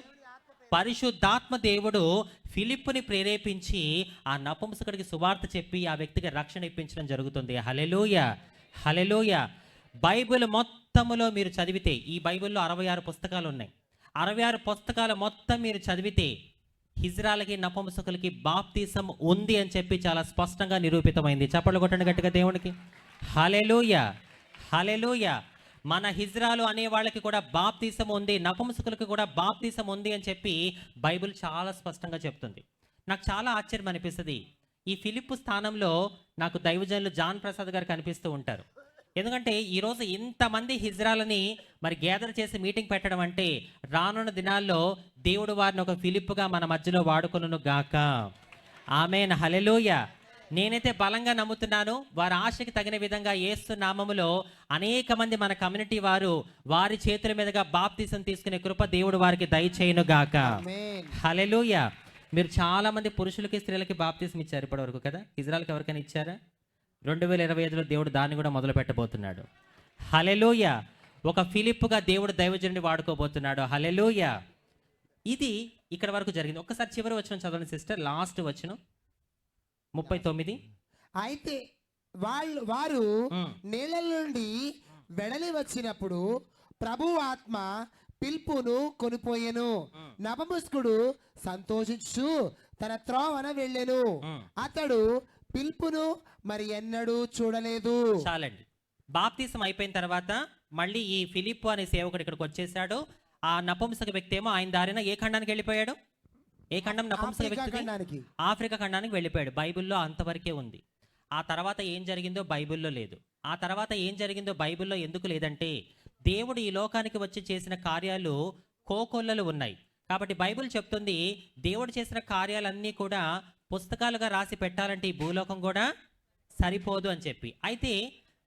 పరిశుద్ధాత్మ దేవుడు ఫిలిప్పుని ప్రేరేపించి ఆ నపుంసకుడికి సువార్త చెప్పి ఆ వ్యక్తికి రక్షణ ఇప్పించడం జరుగుతుంది. హల్లెలూయా, హల్లెలూయా. బైబిల్ మొత్తములో మీరు చదివితే, ఈ బైబిల్లో 66 పుస్తకాలు ఉన్నాయి. 66 పుస్తకాలు మొత్తం మీరు చదివితే హిజ్రాలకి నపుంసకులకి బాప్తిసం ఉంది అని చెప్పి చాలా స్పష్టంగా నిరూపితమైంది. చప్పట్లు కొట్టండి గట్టిగా దేవునికి. హల్లెలూయా, హల్లెలూయా. మన హిజ్రాలు అనే వాళ్ళకి కూడా బాప్తిసం ఉంది, నపుంసకులకి కూడా బాప్తిసం ఉంది అని చెప్పి బైబిల్ చాలా స్పష్టంగా చెప్తుంది. నాకు చాలా ఆశ్చర్యం అనిపిస్తుంది. ఈ ఫిలిప్పు స్థానంలో నాకు దైవజనులు జాన్ ప్రసాద్ గారు కనిపిస్తూ ఉంటారు. ఎందుకంటే ఈరోజు ఇంతమంది హిజ్రాలని మరి గ్యాదర్ చేసి మీటింగ్ పెట్టడం అంటే రానున్న దినాల్లో దేవుడు వారిని ఒక ఫిలిప్పుగా మన మధ్యలో వాడుకొనును గాక. ఆమేన్, హల్లెలూయా. నేనైతే బలంగా నమ్ముతున్నాను, వారి ఆశకి తగిన విధంగా యేసు నామములో అనేక మంది మన కమ్యూనిటీ వారు వారి చేతుల మీదుగా బాప్తిసం తీసుకునే కృప దేవుడు వారికి దయచేయును గాక. ఆమేన్. హల్లెలూయా. మీరు చాలా మంది పురుషులకి స్త్రీలకి బాప్తిసం ఇచ్చారు ఇప్పటి వరకు కదా. ఇజ్రాయెల్కి ఎవరికైనా ఇచ్చారా? 2025లో దేవుడు దాన్ని కూడా మొదలు పెట్టబోతున్నాడు. హల్లెలూయా. ఒక ఫిలిప్పుగా దేవుడు దైవజనుడిని వాడుకోబోతున్నాడు. హల్లెలూయా. ఇది ఇక్కడ వరకు జరిగింది. ఒక్కసారి చివరి వచనం చదవండి సిస్టర్, లాస్ట్ వచనం 39. అయితే వారు నీళ్ళ నుండి వెడలి వచ్చినప్పుడు ప్రభు ఆత్మ పిలుపును కొనిపోయెను. నపుంసకుడు సంతోషించు తన త్రోవన వెళ్ళెను. అతడు పిలుపును మరి ఎన్నడూ చూడలేదు. చాలండి. బాప్తిసం అయిపోయిన తర్వాత మళ్ళీ ఈ ఫిలిప్పు అనే సేవకుడు ఇక్కడికి వచ్చేసాడు. ఆ నపుంసక వ్యక్తి ఏమో ఆయన దారిన ఏ ఖండానికి వెళ్ళిపోయాడు? ఏ ఖండం నపుంసక వ్యక్తి? ఖండానికి. ఆఫ్రికా ఖండానికి వెళ్ళిపోయాడు. బైబిల్లో అంతవరకే ఉంది. ఆ తర్వాత ఏం జరిగిందో బైబిల్లో లేదు. ఆ తర్వాత ఏం జరిగిందో బైబిల్లో ఎందుకు లేదంటే దేవుడు ఈ లోకానికి వచ్చి చేసిన కార్యాలు కోకొల్లలు ఉన్నాయి. కాబట్టి బైబిల్ చెప్తుంది దేవుడు చేసిన కార్యాలన్నీ కూడా పుస్తకాలుగా రాసి పెట్టాలంటే ఈ భూలోకం కూడా సరిపోదు అని చెప్పి. అయితే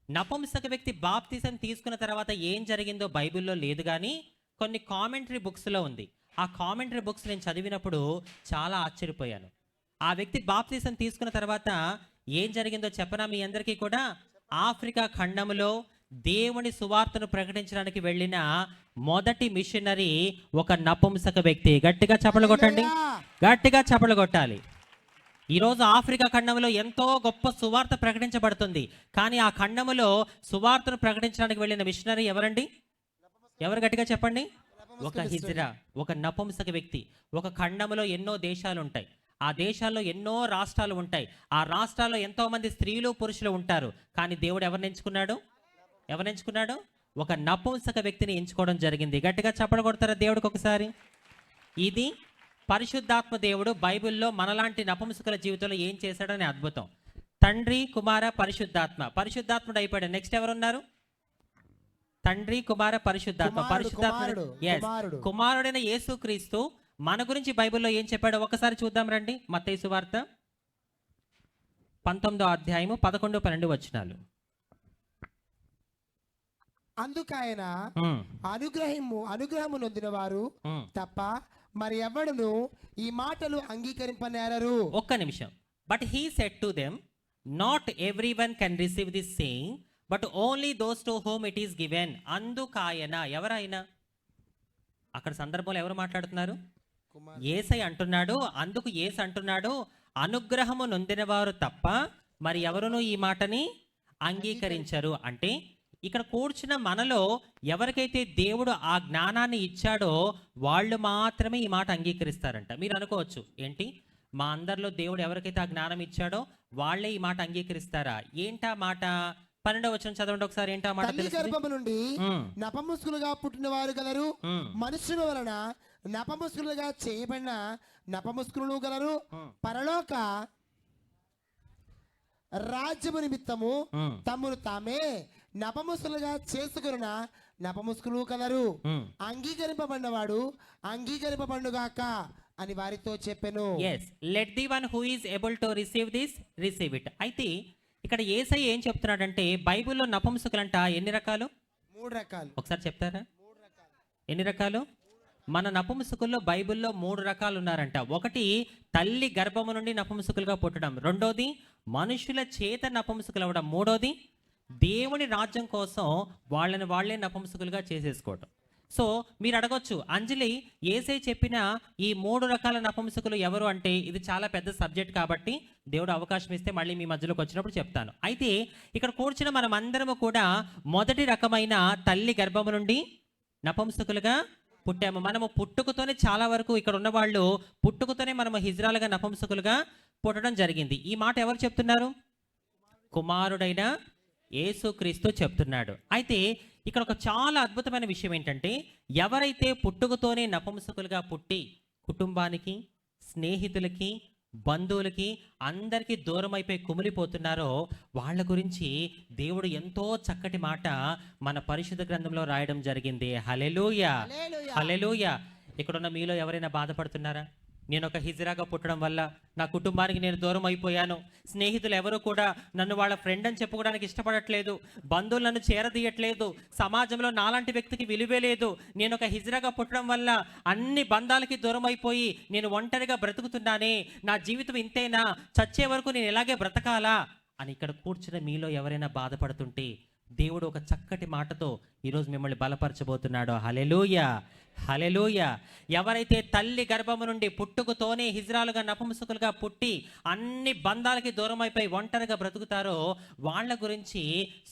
నపుంసక వ్యక్తి బాప్తిసం తీసుకున్న తర్వాత ఏం జరిగిందో బైబిల్లో లేదు, కానీ కొన్ని కామెంటరీ బుక్స్లో ఉంది. ఆ కామెంటరీ బుక్స్ నేను చదివినప్పుడు చాలా ఆశ్చర్యపోయాను. ఆ వ్యక్తి బాప్తిసం తీసుకున్న తర్వాత ఏం జరిగిందో చెప్పనా మీ అందరికీ కూడా? ఆఫ్రికా ఖండములో దేవుని సువార్తను ప్రకటించడానికి వెళ్ళిన మొదటి మిషనరీ ఒక నపుంసక వ్యక్తి. గట్టిగా చప్పలు కొట్టండి, గట్టిగా చప్పలు కొట్టాలి. ఈరోజు ఆఫ్రికా ఖండంలో ఎంతో గొప్ప సువార్త ప్రకటించబడుతుంది, కానీ ఆ ఖండములో సువార్తను ప్రకటించడానికి వెళ్ళిన మిషనరీ ఎవరండి? ఎవరు? గట్టిగా చెప్పండి. ఒక హిజ్రా, ఒక నపుంసక వ్యక్తి. ఒక ఖండములో ఎన్నో దేశాలు ఉంటాయి, ఆ దేశాల్లో ఎన్నో రాష్ట్రాలు ఉంటాయి, ఆ రాష్ట్రాల్లో ఎంతో మంది స్త్రీలు పురుషులు ఉంటారు, కానీ దేవుడు ఎవరిని ఎంచుకున్నాడు? ఎవరిని ఎంచుకున్నాడు? ఒక నపుంసక వ్యక్తిని ఎంచుకోవడం జరిగింది. గట్టిగా చప్పలు కొడతారా దేవుడికి ఒకసారి? ఇది పరిశుద్ధాత్మ దేవుడు బైబిల్లో మనలాంటి నపుంసకుల జీవితంలో ఏం చేశాడని అద్భుతం. తండ్రి, కుమార, పరిశుద్ధాత్మ. పరిశుద్ధాత్ముడు అయిపోయాడు. నెక్స్ట్ ఎవరున్నారు? తండ్రి, కుమార, పరిశుద్ధాత్మ. పరిశుద్ధాత్మ, yes. కుమారుడైన యేసుక్రీస్తు మన గురించి బైబిల్లో ఏం చెప్పాడో ఒకసారి చూద్దాం రండి. మత్తయి సువార్త 19వ అధ్యాయము 11, 12 వచనాలు. అందుకైన అనుగ్రహము నొందిన వారు తప్ప మరి ఎవడును ఈ మాటలు అంగీకరింపనేరరు. ఒక్క నిమిషం. But he said to them, not everyone can receive this saying, but only those to whom it is given. అందుకాయన, ఎవరైనా అక్కడ సందర్భంలో ఎవరు మాట్లాడుతున్నారు? యేసై అంటున్నాడు. అందుకు యేసు అంటున్నాడు, అనుగ్రహము నొందిన వారు తప్ప మరి ఎవరును ఈ మాటని అంగీకరించరు. అంటే ఇక్కడ కూర్చున్న మనలో ఎవరికైతే దేవుడు ఆ జ్ఞానాన్ని ఇచ్చాడో వాళ్ళు మాత్రమే ఈ మాట అంగీకరిస్తారంట. మీరు అనుకోవచ్చు, ఏంటి మా అందరిలో దేవుడు ఎవరికైతే ఆ జ్ఞానం ఇచ్చాడో వాళ్ళే ఈ మాట అంగీకరిస్తారా? ఏంటా మాట? 12వ వచనం చదవండి ఒకసారి. ఏంటా మాట? తల్లి గర్భము నుండి నపుంసకులుగా పుట్టిన వారు గలరు, మనుషుల వలన నపుంసకులుగా చేయబడిన నపుంసకులు గలరు, పరలోక రాజ్యము నిమిత్తము తమను తామే నపుంసకులుగా చేసుకున్న నపుంసకులు కలరు. అంగీకరింపబడినవాడు అంగీకరింపబడుగాక అని వారితో చెప్పెను. yes, let the one who is able to receive this receive it. అయితే ఇక్కడ యేసయ్య ఏం చెప్తున్నాడంటే బైబిల్లో నపుంసకులంట ఎన్ని రకాలు? 3 రకాలు. ఒకసారి చెప్తారా ఎన్ని రకాలు? మన నపుంసకుల్లో బైబిల్లో 3 రకాలు ఉన్నారంట. ఒకటి తల్లి గర్భము నుండి నపుంసకులుగా పుట్టడం, రెండోది మనుషుల చేత నపుంసకులు అవ్వడం, మూడోది దేవుని రాజ్యం కోసం వాళ్ళని వాళ్ళే నపుంసకులుగా చేసేసుకోవడం. సో మీరు అడగొచ్చు, అంజలి యేసే చెప్పిన ఈ 3 రకాల నపుంసకులు ఎవరు అంటే ఇది చాలా పెద్ద సబ్జెక్ట్ కాబట్టి దేవుడు అవకాశం ఇస్తే మళ్ళీ మీ మధ్యలోకి వచ్చినప్పుడు చెప్తాను. అయితే ఇక్కడ కూర్చున్న మనం అందరము కూడా మొదటి రకమైన తల్లి గర్భము నుండి నపుంసకులుగా పుట్టాము. మనము పుట్టుకతోనే చాలా వరకు ఇక్కడ ఉన్న వాళ్ళు పుట్టుకతోనే మనము హిజ్రాలుగా నపుంసకులుగా పుట్టడం జరిగింది. ఈ మాట ఎవరు చెప్తున్నారు? కుమారుడైన యేసుక్రీస్తు చెప్తున్నాడు. అయితే ఇక్కడ ఒక చాలా అద్భుతమైన విషయం ఏంటంటే, ఎవరైతే పుట్టుకతోనే నపుంసకులుగా పుట్టి కుటుంబానికి, స్నేహితులకి, బంధువులకి అందరికీ దూరం అయిపోయి కుమిలిపోతున్నారో వాళ్ళ గురించి దేవుడు ఎంతో చక్కటి మాట మన పరిశుద్ధ గ్రంథంలో రాయడం జరిగింది. హల్లెలూయా, హల్లెలూయా. ఇక్కడున్న మీలో ఎవరైనా బాధపడుతున్నారా? నేను ఒక హిజ్రాగా పుట్టడం వల్ల నా కుటుంబానికి నేను దూరం అయిపోయాను, స్నేహితులు ఎవరు కూడా నన్ను వాళ్ళ ఫ్రెండ్ అని చెప్పుకోవడానికి ఇష్టపడట్లేదు, బంధువులు నన్ను చేరదీయట్లేదు, సమాజంలో నాలాంటి వ్యక్తికి విలువే లేదు, నేను ఒక హిజ్రాగా పుట్టడం వల్ల అన్ని బంధాలకి దూరం అయిపోయి నేను ఒంటరిగా బ్రతుకుతున్నానే, నా జీవితం ఇంతేనా, చచ్చే వరకు నేను ఇలాగే బ్రతకాలా అని ఇక్కడ కూర్చున్న మీలో ఎవరైనా బాధపడుతుంటే దేవుడు ఒక చక్కటి మాటతో ఈరోజు మిమ్మల్ని బలపరచబోతున్నాడు. హల్లెలూయా, హల్లెలూయా. ఎవరైతే తల్లి గర్భము నుండి పుట్టుకతోనే హిజ్రాలుగా నపుంసకులుగా పుట్టి అన్ని బంధాలకి దూరం అయిపోయి ఒంటరిగా బ్రతుకుతారో వాళ్ళ గురించి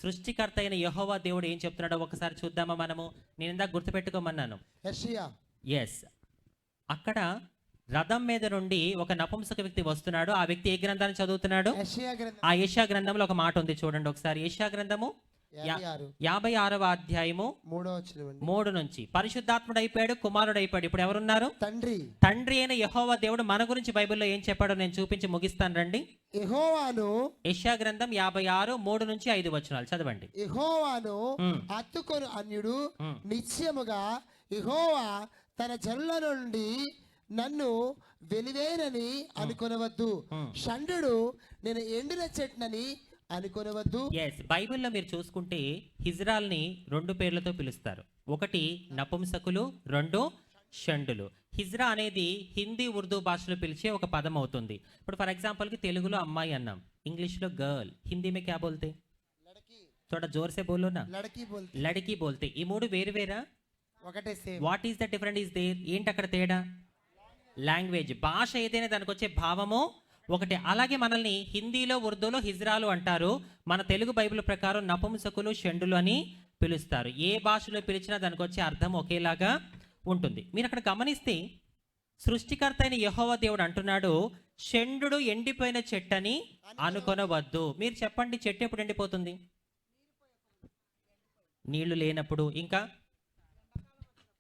సృష్టికర్త అయిన యెహోవా దేవుడు ఏం చెప్తున్నాడో ఒకసారి చూద్దామా మనము? నేను ఇందాక గుర్తుపెట్టుకోమన్నాను. ఎస్, అక్కడ రథం మీద నుండి ఒక నపుంసక వ్యక్తి వస్తున్నాడు. ఆ వ్యక్తి ఏ గ్రంథాన్ని చదువుతున్నాడు? ఆ యెషయా గ్రంథంలో ఒక మాట ఉంది, చూడండి ఒకసారి. యెషయా గ్రంథము 56వ అధ్యాయము 3 నుంచి. పరిశుద్ధాత్ముడు అయిపోయాడు, కుమారుడు అయిపోయాడు, ఇప్పుడు ఎవరున్నారు? తండ్రి అయిన యెహోవా దేవుడు మన గురించి బైబిల్లో ఏం చెప్పాడో నేను చూపించి ముగిస్తాను రండి. యెషయా గ్రంథం 56 3 నుంచి 5 వచనాలు చదవండి. యెహోవాను హత్తుకొను అన్యుడు నిశ్చయముగా యెహోవా తన జనుల నుండి నన్ను వెలివేనని అనుకొనవద్దు, షండు నేను ఎండిన చెట్నని అనుకొనవద్దు. ఎస్, బైబిల్లో మీరు చూసుకుంటే హిజ్రాల్ని 2 పేర్లతో పిలుస్తారు. ఒకటి నపుంసకులు, 2 షండులు. హిజ్రా అనేది హిందీ, ఉర్దూ భాషలో పిలిచే ఒక పదం అవుతుంది. ఇప్పుడు ఫర్ ఎగ్జాంపుల్కి తెలుగులో అమ్మాయి అన్నాం, ఇంగ్లీష్లో గర్ల్, హిందీ మే క్యా బోల్తే? थोड़ा जोर से बोलो ना. लड़की बोलते. ఈ 3 వేరు వేరా? ఒకటే same. What is the different is there? ఏంటి అక్కడ తేడా? లాంగ్వేజ్, భాష ఏదైనా దానికి వచ్చే భావము ఒకటే. అలాగే మనల్ని హిందీలో, ఉర్దూలో హిజ్రాలు అంటారు, మన తెలుగు బైబిల్ ప్రకారం నపుంసకులు, షండులు అని పిలుస్తారు. ఏ భాషలో పిలిచినా దానికి వచ్చే అర్థం ఒకేలాగా ఉంటుంది. మీరు అక్కడ గమనిస్తే సృష్టికర్త అయిన యెహోవా దేవుడు అంటున్నాడు, షండు ఎండిపోయిన చెట్టని అనుకొనవద్దు. మీరు చెప్పండి, చెట్టు ఎప్పుడు ఎండిపోతుంది? నీళ్లు లేనప్పుడు, ఇంకా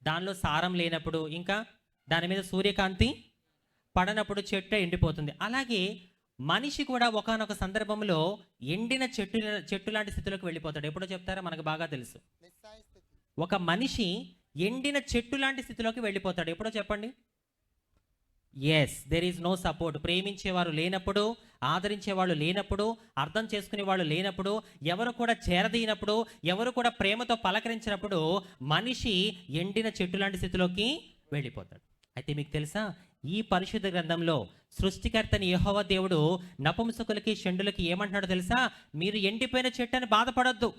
దానిలో సారం లేనప్పుడు, ఇంకా దాని మీద సూర్యకాంతి పడనప్పుడు చెట్టు ఎండిపోతుంది. అలాగే మనిషి కూడా ఒకానొక సందర్భంలో ఎండిన చెట్టు లాంటి స్థితిలోకి వెళ్ళిపోతాడు. ఎప్పుడో చెప్తారా? మనకు బాగా తెలుసు. ఒక మనిషి ఎండిన చెట్టు లాంటి స్థితిలోకి వెళ్ళిపోతాడు. ఎప్పుడో చెప్పండి. Yes, there is no support. ప్రేమించేవారు లేనప్పుడు, ఆదరించేవాళ్ళు లేనప్పుడు, అర్థం చేసుకునే వాళ్ళు లేనప్పుడు, ఎవరు కూడా చేరదీనప్పుడు, ఎవరు కూడా ప్రేమతో పలకరించినప్పుడు మనిషి ఎండిన చెట్టు లాంటి స్థితిలోకి వెళ్ళిపోతాడు. అయితే మీకు తెలుసా, ఈ పరిశుద్ధ గ్రంథంలో సృష్టికర్తని యెహోవా దేవుడు నపుంసకులకి, షండులకి ఏమంటున్నాడో తెలుసా? మీరు ఎండిపోయిన చెట్టు అని బాధపడొద్దు.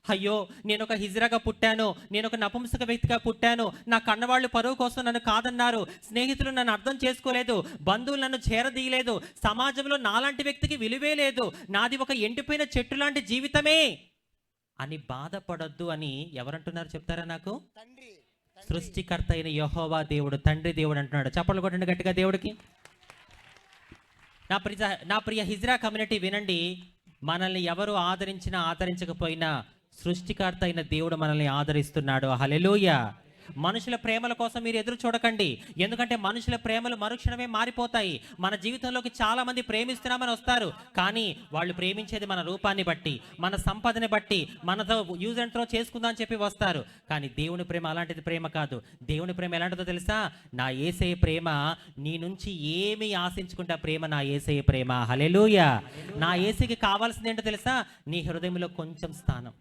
అయ్యో, నేను ఒక హిజ్రాగా పుట్టాను, నేను ఒక నపుంసక వ్యక్తిగా పుట్టాను, నా కన్నవాళ్ళు పరువు కోసం నన్ను కాదన్నారు, స్నేహితులు నన్ను అర్థం చేసుకోలేదు, బంధువులు నన్ను చేరదీయలేదు, సమాజంలో నాలాంటి వ్యక్తికి విలువే లేదు, నాది ఒక ఎండిపోయిన చెట్టు లాంటి జీవితమే అని బాధపడొద్దు అని ఎవరంటున్నారు చెప్తారా నాకు? సృష్టికర్త అయిన యెహోవా దేవుడు, తండ్రి దేవుడు అంటున్నాడు. చప్పట్లు కొట్టండి గట్టిగా దేవుడికి. నా ప్రియ హిజ్రా కమ్యూనిటీ వినండి, మనల్ని ఎవరు ఆదరించినా ఆదరించకపోయినా సృష్టికర్త అయిన దేవుడు మనల్ని ఆదరిస్తున్నాడు. హల్లెలూయా. మనుషుల ప్రేమల కోసం మీరు ఎదురు చూడకండి, ఎందుకంటే మనుషుల ప్రేమలు మరుక్షణమే మారిపోతాయి. మన జీవితంలోకి చాలా మంది ప్రేమిస్తున్నామని వస్తారు, కానీ వాళ్ళు ప్రేమించేది మన రూపాన్ని బట్టి, మన సంపదని బట్టి, మనతో యూజ్ అండ్ త్రో చేసుకుందాం అని చెప్పి వస్తారు. కానీ దేవుని ప్రేమ అలాంటిది ప్రేమ కాదు. దేవుని ప్రేమ ఎలాంటిదో తెలుసా? నా యేసయ్య ప్రేమ, నీ నుంచి ఏమి ఆశించుకుంటా ప్రేమ నా యేసయ్య ప్రేమ. హల్లెలూయా. నా యేసయ్యకి కావాల్సింది ఏంటో తెలుసా? నీ హృదయంలో కొంచెం స్థానం.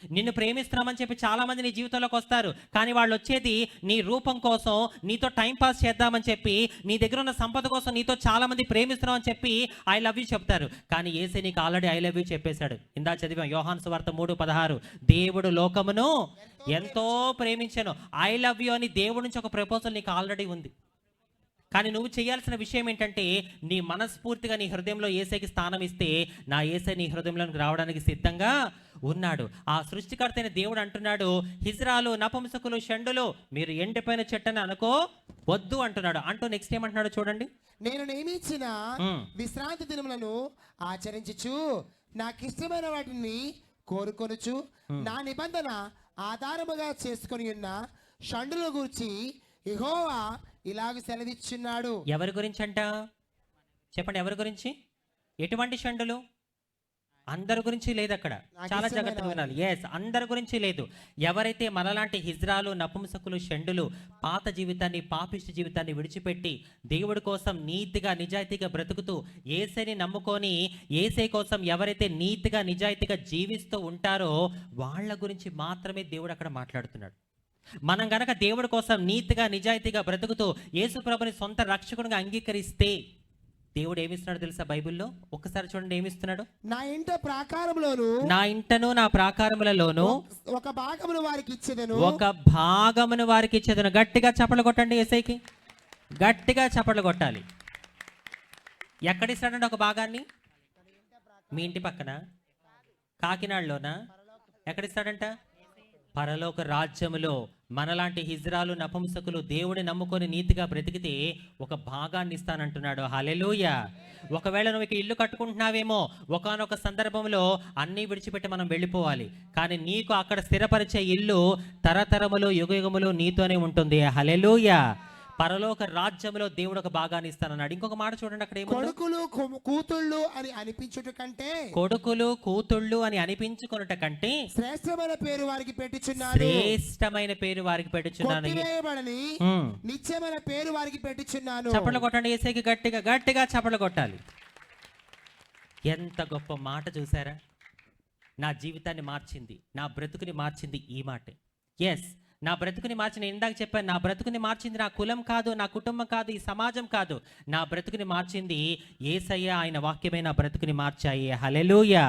నిన్ను ప్రేమిస్తున్నామని చెప్పి చాలా మంది నీ జీవితంలోకి వస్తారు, కానీ వాళ్ళు వచ్చేది నీ రూపం కోసం, నీతో టైం పాస్ చేద్దామని చెప్పి, నీ దగ్గర ఉన్న సంపద కోసం నీతో చాలా మంది ప్రేమిస్తున్నామని చెప్పి ఐ లవ్ యూ చెప్తారు. కానీ యేసయ్య నీకు ఆల్రెడీ ఐ లవ్ యూ చెప్పేశాడు. ఇందా చదివాం యోహాను సువార్త 3:16, దేవుడు లోకమును ఎంతో ప్రేమించాను. ఐ లవ్ యూ అని దేవుడి నుంచి ఒక ప్రపోజల్ నీకు ఆల్రెడీ ఉంది. కానీ నువ్వు చేయాల్సిన విషయం ఏంటంటే నీ మనస్ఫూర్తిగా నీ హృదయంలో యేసయ్యకి స్థానం ఇస్తే నా యేసయ్య నీ హృదయంలోకి రావడానికి సిద్ధంగా ఉన్నాడు. ఆ సృష్టికర్త అయిన దేవుడు అంటున్నాడు, హిజ్రాలు, నపుంసకులు, షండులు, మీరు ఎండిపోయిన చెట్టని అనుకో వద్దు అంటున్నాడు. అంటూ నెక్స్ట్ ఏమంటున్నాడు చూడండి. నేను నియమించిన విశ్రాంతి దినములను ఆచరించుచు నాకిష్టమైన వాటిని కోరుకొనుచు నా నిబంధన ఆధారముగా చేసుకొని ఉన్న షండుల గురించి యెహోవా ఇలాగ సెలవిచ్చున్నాడు. ఎవరి గురించి అంట చెప్పండి, ఎవరి గురించి? ఎటువంటి షండులు? అందరి గురించి లేదు అక్కడ, చాలా జాగ్రత్తగా వినాలి. ఎస్, అందరి గురించి లేదు. ఎవరైతే మనలాంటి హిజ్రాలు, నపుంసకులు, షండులు పాత జీవితాన్ని, పాపిష్టి జీవితాన్ని విడిచిపెట్టి దేవుడి కోసం నీతిగా నిజాయితీగా బ్రతుకుతూ యేసయ్యని నమ్ముకొని యేసయ్య కోసం ఎవరైతే నీతిగా నిజాయితీగా జీవిస్తూ ఉంటారో వాళ్ళ గురించి మాత్రమే దేవుడు అక్కడ మాట్లాడుతున్నాడు. మనం గనక దేవుడి కోసం నీతిగా నిజాయితీగా బ్రతుకుతూ యేసు ప్రభుని సొంత రక్షకునిగా అంగీకరిస్తే దేవుడు ఏమిస్తున్నాడు తెలుసా బైబిల్లో? ఒక్కసారి చూడండి ఏమిస్తున్నాడు. నా ఇంట ప్రాకారములోను, నా ఇంటను నా ప్రాకారములలోను ఒక భాగమును వారికి ఇచ్చేదను, ఒక భాగమును వారికి ఇచ్చేదను. గట్టిగా చప్పట్లు కొట్టండి యేసయ్యకి, గట్టిగా చప్పట్లు కొట్టాలి. ఎక్కడిస్తాడండి ఒక భాగాన్ని? మీ ఇంటి పక్కన, కాకినాడలోనా? ఎక్కడిస్తాడంట? పరలోక రాజ్యములో. మనలాంటి హిజ్రాలు, నపుంసకులు దేవుడిని నమ్ముకొని నీతిగా బ్రతికితే ఒక భాగాన్ని ఇస్తానంటున్నాడు. హల్లెలూయా. ఒకవేళ నువ్వు ఇక ఇల్లు కట్టుకుంటున్నావేమో, ఒకానొక సందర్భంలో అన్నీ విడిచిపెట్టి మనం వెళ్ళిపోవాలి, కానీ నీకు అక్కడ స్థిరపరిచే ఇల్లు తరతరములు యుగయుగములు నీతోనే ఉంటుంది. హల్లెలూయా. పరలోక రాజ్యంలో దేవుడు ఒక భాగాన్ని ఇస్తానన్నాడు. ఇంకొక మాట చూడండి అక్కడ ఏమో, కొడుకులు కూతుళ్ళు అని అనిపించుట కంటే, కొడుకులు కూతుళ్ళు అని అనిపించుకొనుట కంటే శ్రేష్టమైన పేరు వారికి పెట్టుచున్నాను, శ్రేష్టమైన పేరు వారికి పెట్టుచున్నాను, కొట్టివేయబడని నిత్యమైన పేరు వారికి పెట్టుచున్నాను. చప్పట్లు కొట్టండి యేసయ్యకి, గట్టిగా గట్టిగా చప్పట్లు కొట్టాలి. ఎంత గొప్ప మాట చూసారా? నా జీవితాన్ని మార్చింది, నా బ్రతుకుని మార్చింది ఈ మాటే. ఎస్, నా బ్రతుకుని మార్చి, నేను ఇందాక చెప్పాను, నా బ్రతుకుని మార్చింది నా కులం కాదు, నా కుటుంబం కాదు, ఈ సమాజం కాదు. నా బ్రతుకుని మార్చింది యేసయ్య, ఆయన వాక్యమే నా బ్రతుకుని మార్చాయి. హల్లెలూయా.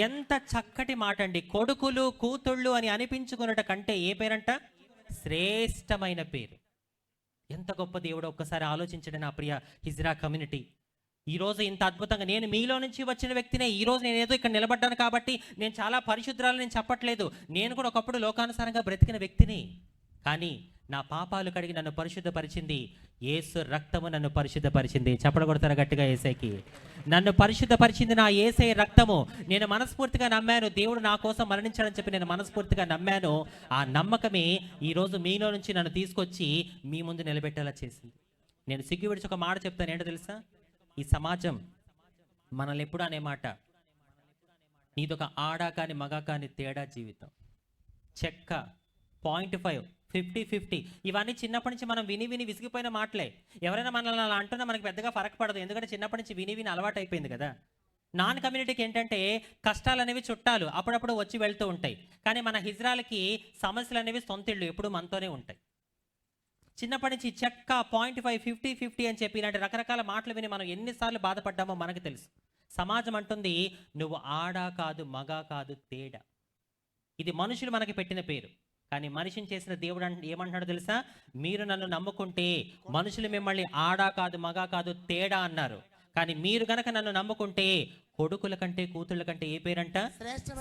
ఎంత చక్కటి మాట అండి. కొడుకులు కూతుళ్ళు అని అనిపించుకున్నట కంటే ఏ పేరంట? శ్రేష్టమైన పేరు. ఎంత గొప్ప దేవుడు! ఒక్కసారి ఆలోచించండి నా ప్రియ హిజ్రా కమ్యూనిటీ. ఈరోజు ఇంత అద్భుతంగా నేను మీలో నుంచి వచ్చిన వ్యక్తినే. ఈరోజు నేను ఏదో ఇక్కడ నిలబడ్డాను కాబట్టి నేను చాలా పరిశుద్ధురాలు నేను చెప్పట్లేదు. నేను కూడా ఒకప్పుడు లోకానుసారంగా బ్రతికిన వ్యక్తిని. కానీ నా పాపాలు కడిగి నన్ను పరిశుద్ధపరిచింది యేసు రక్తము, నన్ను పరిశుద్ధపరిచింది. చప్పట్లు కొడతారా గట్టిగా యేసయ్యకి? నన్ను పరిశుద్ధపరిచింది నా యేసయ్య రక్తము. నేను మనస్ఫూర్తిగా నమ్మాను, దేవుడు నా కోసం మరణించాడని చెప్పి నేను మనస్ఫూర్తిగా నమ్మాను. ఆ నమ్మకమే ఈరోజు మీలో నుంచి నన్ను తీసుకొచ్చి మీ ముందు నిలబెట్టేలా చేసింది. నేను సిగ్గు విడిచి ఒక మాట చెప్తాను, ఏంటో తెలుసా? ఈ సమాజం మనల్ని ఎప్పుడు అనే మాట, నీదొక ఆడా కాని మగా కాని తేడా జీవితం, చెక్క, 0.5, 50-50, ఇవన్నీ చిన్నప్పటి నుంచి మనం విని విని విసిగిపోయిన మాటలే. ఎవరైనా మనల్ని అలా అంటున్నా మనకి పెద్దగా ఫరక్ పడదు, ఎందుకంటే చిన్నప్పటి నుంచి విని విని అలవాటు అయిపోయింది కదా. నాన్ కమ్యూనిటీకి ఏంటంటే కష్టాలు అనేవి చుట్టాలు అప్పుడప్పుడు వచ్చి వెళ్తూ ఉంటాయి, కానీ మన హిజ్రాలకి సమస్యలు అనేవి సొంతిళ్ళు ఎప్పుడు మనతోనే ఉంటాయి. చిన్నప్పటి నుంచి చెక్క, 0.5, 50-50 అని చెప్పి ఇలాంటి రకరకాల మాటలు విని మనం ఎన్నిసార్లు బాధపడ్డామో మనకు తెలుసు. సమాజం అంటుంది నువ్వు ఆడా కాదు మగా కాదు తేడా. ఇది మనుషులు మనకి పెట్టిన పేరు, కానీ మనిషిని చేసిన దేవుడు ఏమంటున్నాడు తెలుసా? మీరు నన్ను నమ్ముకుంటే మనుషులు మిమ్మల్ని ఆడా కాదు మగా కాదు తేడా అన్నారు, కానీ మీరు గనక నన్ను నమ్ముకుంటే కొడుకుల కంటే కూతుళ్ళ కంటే ఏ పేరంట?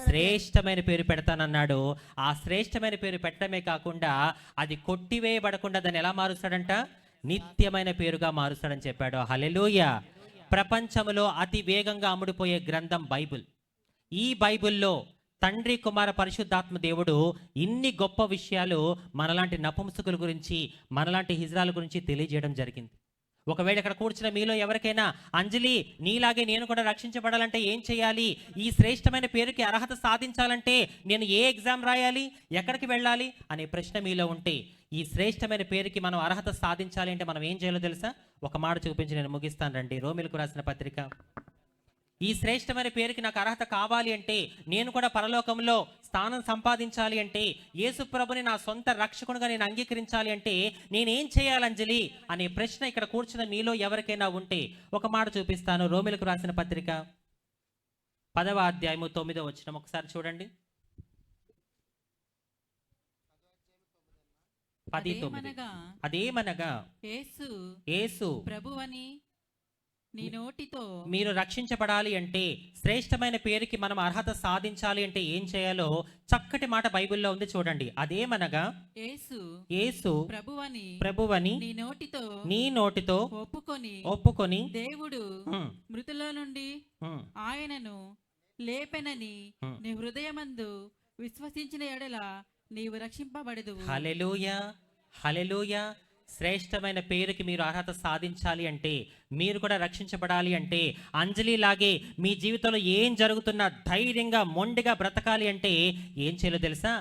శ్రేష్టమైన పేరు పెడతానన్నాడు. ఆ శ్రేష్టమైన పేరు పెట్టడమే కాకుండా అది కొట్టివేయబడకుండా దాన్ని ఎలా మారుస్తాడంట? నిత్యమైన పేరుగా మారుస్తాడని చెప్పాడు. హల్లెలూయా. ప్రపంచంలో అతి వేగంగా అమ్ముడుపోయే గ్రంథం బైబిల్. ఈ బైబిల్లో తండ్రి, కుమార, పరిశుద్ధాత్మ దేవుడు ఇన్ని గొప్ప విషయాలు మనలాంటి నపుంసకుల గురించి, మనలాంటి హిజ్రాల గురించి తెలియజేయడం జరిగింది. ఒకవేళ ఇక్కడ కూర్చున్న మీలో ఎవరికైనా అంజలి నీలాగే నేను కూడా రక్షించబడాలంటే ఏం చేయాలి, ఈ శ్రేష్టమైన పేరుకి అర్హత సాధించాలంటే నేను ఏ ఎగ్జామ్ రాయాలి, ఎక్కడికి వెళ్ళాలి అనే ప్రశ్న మీలో ఉంటే, ఈ శ్రేష్టమైన పేరుకి మనం అర్హత సాధించాలి అంటే మనం ఏం చేయాలో తెలుసా? ఒక మాట చూపించి నేను ముగిస్తాను రండి. రోమిలకు రాసిన పత్రిక. ఈ శ్రేష్టమైన పేరుకి నాకు అర్హత కావాలి అంటే, నేను కూడా పరలోకంలో స్థానం సంపాదించాలి అంటే, యేసు ప్రభుని నా సొంత రక్షకునిగా నేను అంగీకరించాలి అంటే నేనేం చేయాలి అంజలి అనే ప్రశ్న ఇక్కడ కూర్చున్న మీలో ఎవరికైనా ఉంటే ఒక మాట చూపిస్తాను. రోమిలకు రాసిన పత్రిక 10వ అధ్యాయము 9వ వచనం ఒకసారి చూడండి. 10:9. అదేమనగా అదేమనగా యేసు యేసు ప్రభువని నీ నోటితో మీరు రక్షించబడాలి అంటే, శ్రేష్టమైన పేరుకి మనం అర్హత సాధించాలి అంటే ఏం చేయాలో చక్కటి మాట బైబిల్లో ఉంది చూడండి. అదేమనగా యేసు యేసు ప్రభువని ప్రభువని నీ నోటితో నీ నోటితో ఒప్పుకొని దేవుడు ఉమ్, మృతుల నుండి ఉమ్, ఆయనను లేపెనని నీ హృదయమందు విశ్వసించిన ఎడల నీవు రక్షింపబడదువు. హల్లెలూయా హల్లెలూయా. శ్రేష్టమైన పేరుకి మీరు అర్హత సాధించాలి అంటే, మీరు కూడా రక్షించబడాలి అంటే, అంజలి లాగే మీ జీవితంలో ఏం జరుగుతున్నా ధైర్యంగా మొండిగా బ్రతకాలి అంటే ఏం చేయాలో తెలుసా?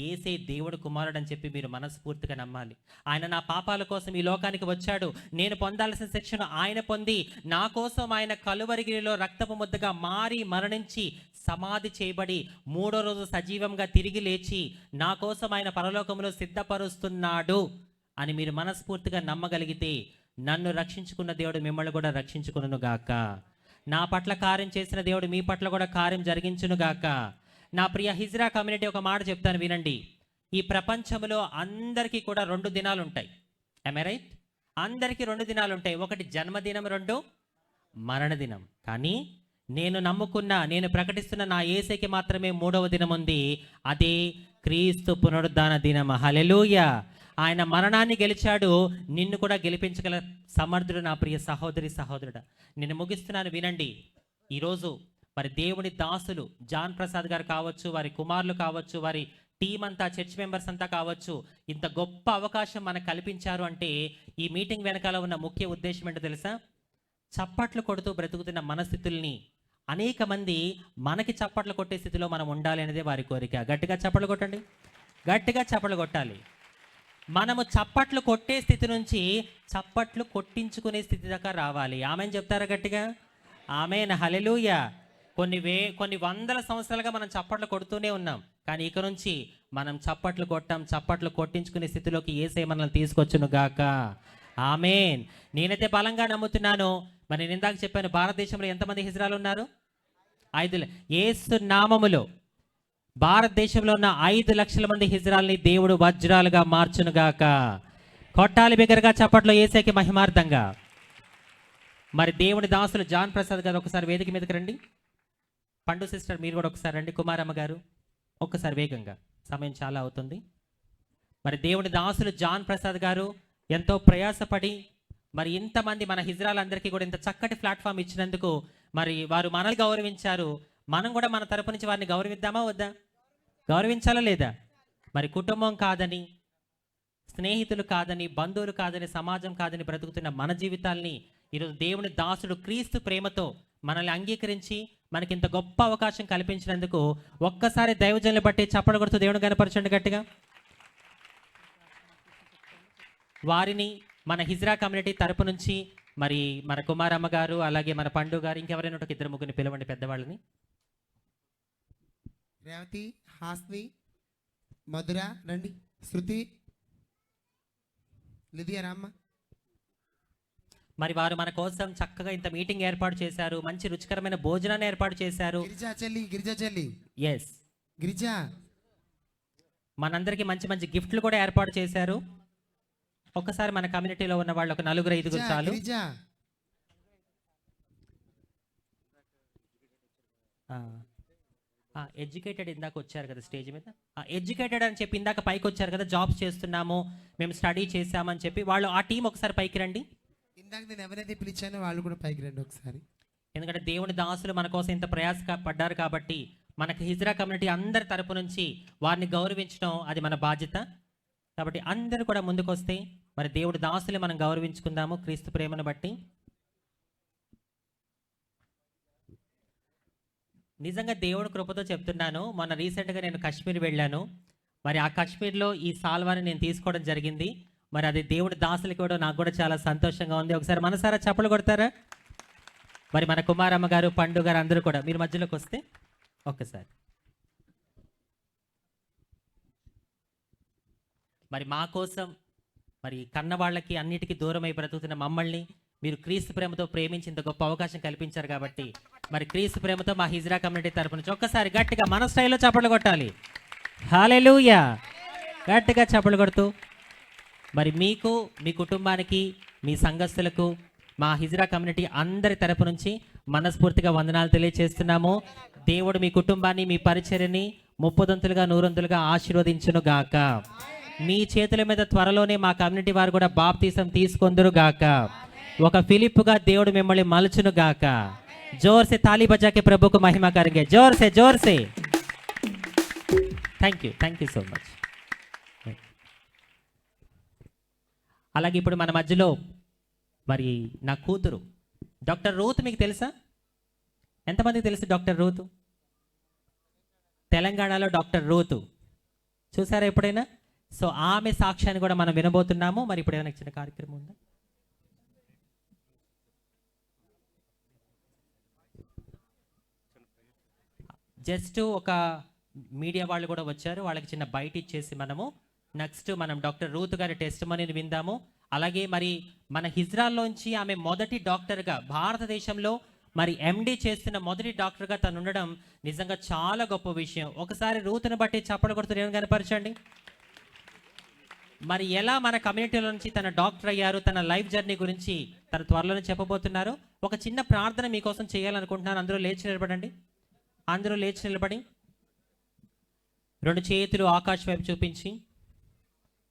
యేసే దేవుడు కుమారుడు అని చెప్పి మీరు మనస్ఫూర్తిగా నమ్మాలి. ఆయన నా పాపాల కోసం ఈ లోకానికి వచ్చాడు, నేను పొందాల్సిన శిక్షను ఆయన పొంది నా కోసం ఆయన కలువరిగిరిలో రక్తపు ముద్దగా మారి మరణించి సమాధి చేయబడి 3వ రోజు సజీవంగా తిరిగి లేచి నా కోసం ఆయన పరలోకంలో సిద్ధపరుస్తున్నాడు అని మీరు మనస్ఫూర్తిగా నమ్మగలిగితే, నన్ను రక్షించుకున్న దేవుడు మిమ్మల్ని కూడా రక్షించుకును గాక. నా పట్ల కార్యం చేసిన దేవుడు మీ పట్ల కూడా కార్యం జరిగించును గాక. నా ప్రియ హిజ్రా కమ్యూనిటీ, ఒక మాట చెప్తాను వినండి. ఈ ప్రపంచంలో అందరికీ కూడా 2 దినాలు ఉంటాయి. am I right? అందరికీ 2 దినాలు ఉంటాయి. ఒకటి జన్మదినం, 2 మరణదినం. కానీ నేను ప్రకటిస్తున్న నా యేసుకి మాత్రమే 3వ దినం ఉంది. అదే క్రీస్తు పునరుద్ధాన దినం. హల్లెలూయా. ఆయన మరణాన్ని గెలిచాడు, నిన్ను కూడా గెలిపించగల సమర్థుడు నా ప్రియ సహోదరి సహోదరుడా. నేను ముగిస్తున్నాను వినండి. ఈరోజు మరి దేవుని దాసులు జాన్ ప్రసాద్ గారు కావచ్చు, వారి కుమారులు కావచ్చు, వారి టీం అంతా, చర్చ్ మెంబర్స్ అంతా కావచ్చు, ఇంత గొప్ప అవకాశం మనకు కల్పించారు అంటే ఈ మీటింగ్ వెనకాల ఉన్న ముఖ్య ఉద్దేశం ఏంటో తెలుసా? చప్పట్లు కొడుతూ బ్రతుకుతున్న మనస్థితుల్ని అనేక మంది మనకి చప్పట్లు కొట్టే స్థితిలో మనం ఉండాలి అనేదే వారి కోరిక. గట్టిగా చప్పట్లు కొట్టండి, గట్టిగా చప్పట్లు కొట్టాలి. మనము చప్పట్లు కొట్టే స్థితి నుంచి చప్పట్లు కొట్టించుకునే స్థితి దాకా రావాలి. ఆమెన్ చెప్తారా గట్టిగా? ఆమెన్. హల్లెలూయా. కొన్ని వందల సంవత్సరాలుగా మనం చప్పట్లు కొడుతూనే ఉన్నాం, కానీ ఇక నుంచి మనం చప్పట్లు కొట్టించుకునే స్థితిలోకి యేసే మనల్ని తీసుకొచ్చును గాక. ఆమెన్. నేనైతే బలంగా నమ్ముతున్నాను. మరి నేను ఇందాక చెప్పాను, భారతదేశంలో ఎంతమంది హిజ్రాలు ఉన్నారు? 5. యేసు నామములో భారతదేశంలో ఉన్న 5 లక్షల మంది హిజ్రాల్ని దేవుడు వజ్రాలుగా మార్చునుగాక. కొట్టాలి బిగ్గరగా చప్పట్లో యేసేకి మహిమార్థంగా. మరి దేవుని దాసులు జాన్ ప్రసాద్ గారు ఒకసారి వేదిక మీదకి రండి. పండు సిస్టర్ మీరు కూడా ఒకసారి రండి. కుమారమ్మ గారు ఒక్కసారి వేగంగా, సమయం చాలా అవుతుంది. మరి దేవుని దాసులు జాన్ ప్రసాద్ గారు ఎంతో ప్రయాసపడి మరి ఇంతమంది మన హిజ్రాలందరికీ కూడా ఇంత చక్కటి ప్లాట్ఫామ్ ఇచ్చినందుకు మరి వారు మనల్ని గౌరవించారు. మనం కూడా మన తరపు నుంచి వారిని గౌరవిద్దామా వద్దా? గౌరవించాలా లేదా? మరి కుటుంబం కాదని, స్నేహితులు కాదని, బంధువులు కాదని, సమాజం కాదని బ్రతుకుతున్న మన జీవితాల్ని ఈరోజు దేవుని దాసుడు క్రీస్తు ప్రేమతో మనల్ని అంగీకరించి మనకి ఇంత గొప్ప అవకాశం కల్పించినందుకు ఒక్కసారి దైవజనులు బట్టి చప్పట్లు కొడుతూ దేవుని కనపరచండి గట్టిగా. వారిని మన హిజ్రా కమ్యూనిటీ తరపు నుంచి మరి మన కుమారమ్మ గారు, అలాగే మన పండు గారు, ఇంకెవరైనా ఒక 2-3 పిలవండి పెద్దవాళ్ళని. రేవతి, హాస్ని, మధుర రండి. శృతి, లిదియా రామ్మ. మరి వారు మన కోసం చక్కగా ఇంత మీటింగ్ ఏర్పాటు చేశారు, మంచి రుచికరమైన భోజనాన్ని ఏర్పాటు చేశారు. గిరిజా చెల్లి ఎస్, గిరిజా మనందరికి మంచి మంచి గిఫ్ట్లు కూడా ఏర్పాటు చేశారు. ఒక్కసారి మన కమ్యూనిటీలో ఉన్న వాళ్ళు ఒక 4-5 చాలు. ఎడ్యుకేటెడ్ ఇందాక వచ్చారు కదా స్టేజ్ మీద, ఎడ్యుకేటెడ్ అని చెప్పి ఇందాక పైకి వచ్చారు కదా, జాబ్స్ చేస్తున్నాము, మేము స్టడీ చేసామని చెప్పి వాళ్ళు ఆ టీం ఒకసారి పైకి రండి. ఇందాక నేను ఎవరైతే పిలిచానో వాళ్ళు కూడా పైకి రండి ఒకసారి. ఎందుకంటే దేవుని దాసులు మన కోసం ఇంత ప్రయాస పడ్డారు కాబట్టి మనకి హిజ్రా కమ్యూనిటీ అందరి తరపు నుంచి వారిని గౌరవించడం అది మన బాధ్యత. కాబట్టి అందరూ కూడా ముందుకు వస్తే మరి దేవుడి దాసులు మనం గౌరవించుకుందాము క్రీస్తు ప్రేమను బట్టి. నిజంగా దేవుడి కృపతో చెప్తున్నాను, మొన్న రీసెంట్గా నేను కాశ్మీర్ వెళ్ళాను. మరి ఆ కాశ్మీర్లో ఈ సాల్వాని నేను తీసుకోవడం జరిగింది. మరి అది దేవుడి దాసులకి కూడా నాకు కూడా చాలా సంతోషంగా ఉంది. ఒకసారి మనసారా చప్పలు కొడతారా? మరి మన కుమారమ్మ గారు, పండు గారు అందరూ కూడా మీరు మధ్యలోకి వస్తే ఒక్కసారి. మరి మా కోసం మరి కన్న వాళ్ళకి అన్నిటికీ దూరమై బ్రతుకుతున్న మమ్మల్ని మీరు క్రీస్తు ప్రేమతో ప్రేమించి ఇంత గొప్ప అవకాశం కల్పించారు కాబట్టి మరి క్రీస్తు ప్రేమతో మా హిజ్రా కమ్యూనిటీ తరపు నుంచి ఒక్కసారి గట్టిగా మన స్టైల్లో చప్పట్లు కొట్టాలి. హల్లెలూయా. గట్టిగా చప్పట్లు కొడుతూ మరి మీకు, మీ కుటుంబానికి, మీ సంఘస్థులకు, మా హిజ్రా కమ్యూనిటీ అందరి తరపు నుంచి మనస్ఫూర్తిగా వందనాలు తెలియజేస్తున్నాము. దేవుడు మీ కుటుంబాన్ని, మీ పరిచర్యని ముప్పదంతులుగా, నూరంతులుగా ఆశీర్వదించును గాక. మీ చేతుల మీద త్వరలోనే మా కమ్యూనిటీ వారు కూడా బాప్తీసం తీసుకొందురు గాక. ఒక ఫిలిప్పుగా దేవుడు మిమ్మల్ని మలుచును గాక. జోర్సే తాళీ బజాకే ప్రభుకు మహిమ కరిగే. జోర్సే జోర్సే. Thank you so much. అలాగే ఇప్పుడు మన మధ్యలో మరి నా కూతురు డాక్టర్ రూత్, మీకు తెలుసా? ఎంతమందికి తెలుసు డాక్టర్ రూత్? తెలంగాణలో డాక్టర్ రూత్ చూసారా ఎప్పుడైనా? సో ఆమె సాక్ష్యాన్ని కూడా మనం వినబోతున్నాము. మరి ఇప్పుడు ఏమైనా చిన్న కార్యక్రమం ఉందా? జస్ట్ ఒక మీడియా వాళ్ళు కూడా వచ్చారు, వాళ్ళకి చిన్న బయట ఇచ్చేసి మనం డాక్టర్ రూత్ గారి టెస్ట్ మనీని విందాము. అలాగే మరి మన హిజ్రాల్లోంచి ఆమె మొదటి డాక్టర్గా, భారతదేశంలో మరి ఎండి చేస్తున్న మొదటి డాక్టర్గా తను ఉండడం నిజంగా చాలా గొప్ప విషయం. ఒకసారి రూత్ను బట్టి చప్పట్లు కొడుతూ ఏమని కనపరచండి. మరి ఎలా మన కమ్యూనిటీలో నుంచి తన డాక్టర్ అయ్యారు, తన లైఫ్ జర్నీ గురించి తన త్వరలోనే చెప్పబోతున్నారు. ఒక చిన్న ప్రార్థన మీకోసం చేయాలనుకుంటున్నాను. అందరూ లేచి నిలబడండి. అందరూ లేచి నిలబడి రెండు చేతులు ఆకాశం వైపు చూపించి,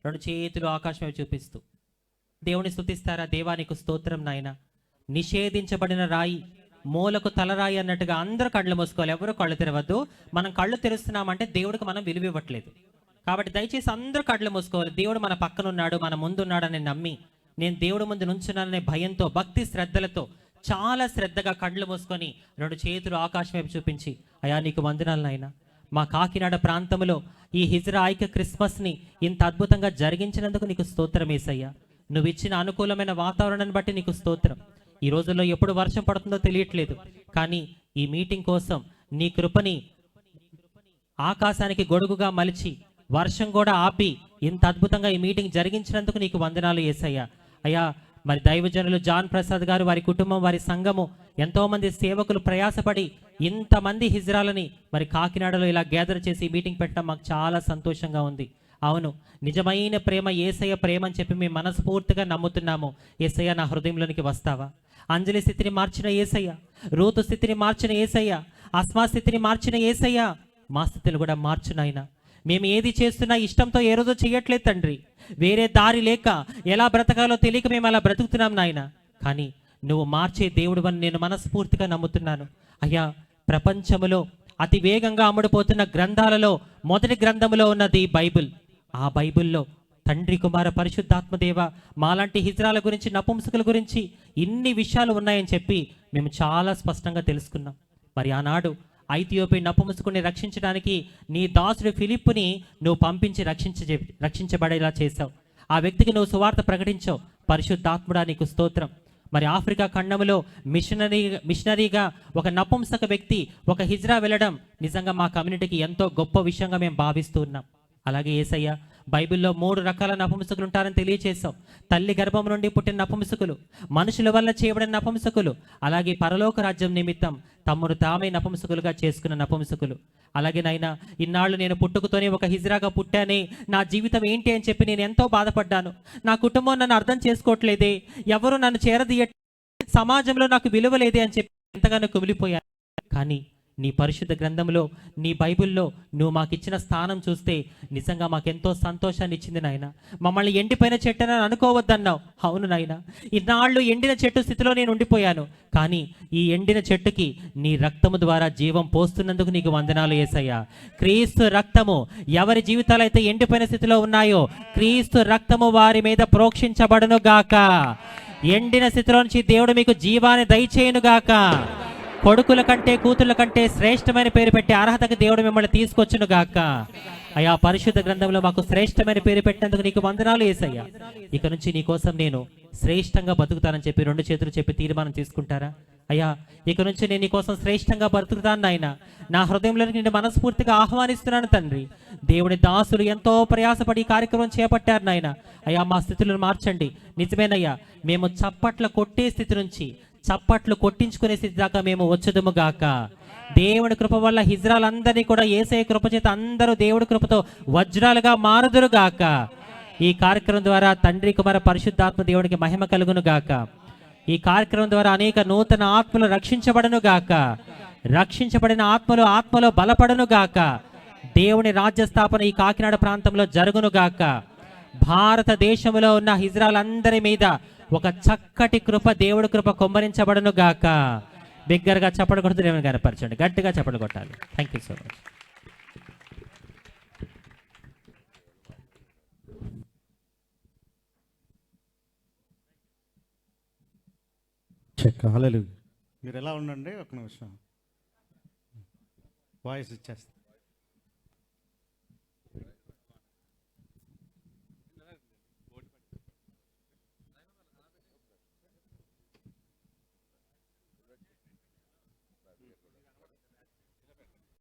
రెండు చేతులు ఆకాశం వైపు చూపిస్తూ దేవుని స్తుతిస్తారా? దేవా నీకు స్తోత్రం నాయన. నిషేధించబడిన రాయి, మూలకు తలరాయి అన్నట్టుగా అందరూ కళ్ళు మూసుకోవాలి, ఎవరు కళ్ళు తెరవద్దు. మనం కళ్ళు తెరుస్తున్నామంటే దేవుడికి మనం విలువ ఇవ్వట్లేదు. కాబట్టి దయచేసి అందరూ కళ్ళు మూసుకోవాలి. దేవుడు మన పక్కన ఉన్నాడు, మన ముందు ఉన్నాడని నమ్మి, నేను దేవుడి ముందు నుంచున్నాననే భయంతో, భక్తి శ్రద్ధలతో చాలా శ్రద్ధగా కళ్ళు మూసుకొని రెండు చేతులు ఆకాశం వైపు చూపించి, అయా నీకు వందనాలు నాయనా. మా కాకినాడ ప్రాంతంలో ఈ హిజ్రా ఐక్య క్రిస్మస్ని ఇంత అద్భుతంగా జరిగించినందుకు నీకు స్తోత్రం యేసయ్యా. నువ్వు ఇచ్చిన అనుకూలమైన వాతావరణాన్ని బట్టి నీకు స్తోత్రం. ఈ రోజుల్లో ఎప్పుడు వర్షం పడుతుందో తెలియట్లేదు, కానీ ఈ మీటింగ్ కోసం నీ కృపని ఆకాశానికి గొడుగుగా మలిచి వర్షం కూడా ఆపి ఇంత అద్భుతంగా ఈ మీటింగ్ జరిగించినందుకు నీకు వందనాలు యేసయ్యా. అయ్యా మరి దైవజనులు జాన్ ప్రసాద్ గారు, వారి కుటుంబం, వారి సంఘము, ఎంతోమంది సేవకులు ప్రయాసపడి ఇంతమంది హిజ్రాలని మరి కాకినాడలో ఇలా గ్యాదర్ చేసి మీటింగ్ పెట్టడం మాకు చాలా సంతోషంగా ఉంది. అవును, నిజమైన ప్రేమ యేసయ్య ప్రేమ అని చెప్పి మేము మనస్ఫూర్తిగా నమ్ముతున్నాము. యేసయ్య నా హృదయంలోనికి వస్తావా? అంజలి స్థితిని మార్చిన యేసయ్య, రూతు స్థితిని మార్చిన యేసయ్య, అస్మా స్థితిని మార్చిన యేసయ్య, మా స్థితిని కూడా మార్చునైనా. మేము ఏది చేస్తున్నా ఇష్టంతో ఏ రోజు చేయట్లేదు తండ్రి, వేరే దారి లేక ఎలా బ్రతకాలో తెలియక మేము అలా బ్రతుకుతున్నాం నాయన. కానీ నువ్వు మార్చే దేవుడు అని నేను మనస్ఫూర్తిగా నమ్ముతున్నాను. అయ్యా, ప్రపంచంలో అతి వేగంగా అమ్ముడుపోతున్న గ్రంథాలలో మొదటి గ్రంథంలో ఉన్నది బైబిల్. ఆ బైబిల్లో తండ్రి, కుమార, పరిశుద్ధాత్మదేవ మాలాంటి హిజ్రాల గురించి, నపుంసకుల గురించి ఇన్ని విషయాలు ఉన్నాయని చెప్పి మేము చాలా స్పష్టంగా తెలుసుకున్నాం. మరి ఆనాడు ఐథియోపియా నపుంసకుడిని రక్షించడానికి నీ దాసుడు ఫిలిప్పుని నువ్వు పంపించి రక్షించబడేలా చేశావు. ఆ వ్యక్తికి నువ్వు సువార్త ప్రకటించావు. పరిశుద్ధాత్ముడా నీకు స్తోత్రం. మరి ఆఫ్రికా ఖండంలో మిషనరీగా ఒక నపుంసక వ్యక్తి, ఒక హిజ్రా వెళ్ళడం నిజంగా మా కమ్యూనిటీకి ఎంతో గొప్ప విషయంగా మేము భావిస్తూ ఉన్నాం. అలాగే యేసయ్య, బైబిల్లో 3 రకాల నపుంసకులు ఉంటారని తెలియచేశావు. తల్లి గర్భం నుండి పుట్టిన నపుంసకులు, మనుషుల వల్ల చేయబడిన నపుంసకులు, అలాగే పరలోక రాజ్యం నిమిత్తం తమ్ముడు తామే నపుంసకులుగా చేసుకున్న నపుంసకులు. అలాగే నాయనా, ఇన్నాళ్ళు నేను పుట్టుకతోనే ఒక హిజ్రాగా పుట్టానే, నా జీవితం ఏంటి అని చెప్పి నేను ఎంతో బాధపడ్డాను. నా కుటుంబం నన్ను అర్థం చేసుకోవట్లేదే, ఎవరు నన్ను చేరదీయట్లేదు, సమాజంలో నాకు విలువ లేదే అని చెప్పి ఎంతగానో కుమిలిపోయాను. కానీ నీ పరిశుద్ధ గ్రంథంలో, నీ బైబిల్లో నువ్వు మాకిచ్చిన స్థానం చూస్తే నిజంగా మాకెంతో సంతోషాన్ని ఇచ్చింది నాయన. మమ్మల్ని ఎండిపోయిన చెట్టుని అనుకోవద్దన్నావు. అవును నాయన, ఇన్నాళ్ళు ఎండిన చెట్టు స్థితిలో నేను ఉండిపోయాను. కానీ ఈ ఎండిన చెట్టుకి నీ రక్తము ద్వారా జీవం పోస్తున్నందుకు నీకు వందనాలు యేసయ్యా. క్రీస్తు రక్తము ఎవరి జీవితాలైతే ఎండిపోయిన స్థితిలో ఉన్నాయో, క్రీస్తు రక్తము వారి మీద ప్రోక్షించబడును గాక. ఎండిన స్థితిలో నుంచి దేవుడు మీకు జీవాన్ని దయచేయును గాక. కొడుకుల కంటే కూతుళ్ళ కంటే శ్రేష్టమైన పేరు పెట్టి అర్హతకు దేవుడు మిమ్మల్ని తీసుకొచ్చును గాక. అయ్యా, పరిశుద్ధ గ్రంథంలో మాకు శ్రేష్టమైన పేరు పెట్టినందుకు నీకు వందనాలు యేసయ్యా. ఇక నుంచి నీ కోసం నేను శ్రేష్టంగా బతుకుతానని చెప్పి రెండు చేతులు చెప్పి తీర్మానం తీసుకుంటారా? అయ్యా, ఇక నుంచి నేను నీ కోసం శ్రేష్టంగా బతుకుతాను నాయన. నా హృదయంలోకి నిన్ను మనస్ఫూర్తిగా ఆహ్వానిస్తున్నాను తండ్రి. దేవుని దాసులు ఎంతో ప్రయాసపడి ఈ కార్యక్రమం చేపట్టారు నాయన. అయ్యా, మా స్థితులను మార్చండి. నిజమేనయ్యా, మేము చప్పట్ల కొట్టే స్థితి నుంచి చప్పట్లు కొట్టించుకునే స్థితి దాకా మేము వచ్చుదుము గాక. దేవుడి కృప వల్ల హిజ్రాలందరినీ కూడా యేసయ్య కృప చేత అందరూ దేవుడి కృపతో వజ్రాలుగా మారుదురు గాక. ఈ కార్యక్రమం ద్వారా తండ్రి కుమార పరిశుద్ధాత్మ దేవునికి మహిమ కలుగును గాక. ఈ కార్యక్రమం ద్వారా అనేక నూతన ఆత్మలు రక్షించబడును గాక. రక్షించబడిన ఆత్మలు ఆత్మలో బలపడును గాక. దేవుని రాజ్య స్థాపన ఈ కాకినాడ ప్రాంతంలో జరుగును గాక. భారతదేశంలో ఉన్న ఇజ్రాయెల్ అందరి మీద ఒక చక్కటి కృప, దేవుడి కృప కొమ్మరించబడును గాక. బిగ్గరగా చప్పట్లు కొడుతూ దేవుని కనపరచండి, గట్టిగా చప్పట్లు కొట్టాలి. Thank you so much. చెక్ హల్లెలూయా. మీరు ఎలా ఉండండి, ఒక నిమిషం వాయిస్ ఇచ్చేస్తా.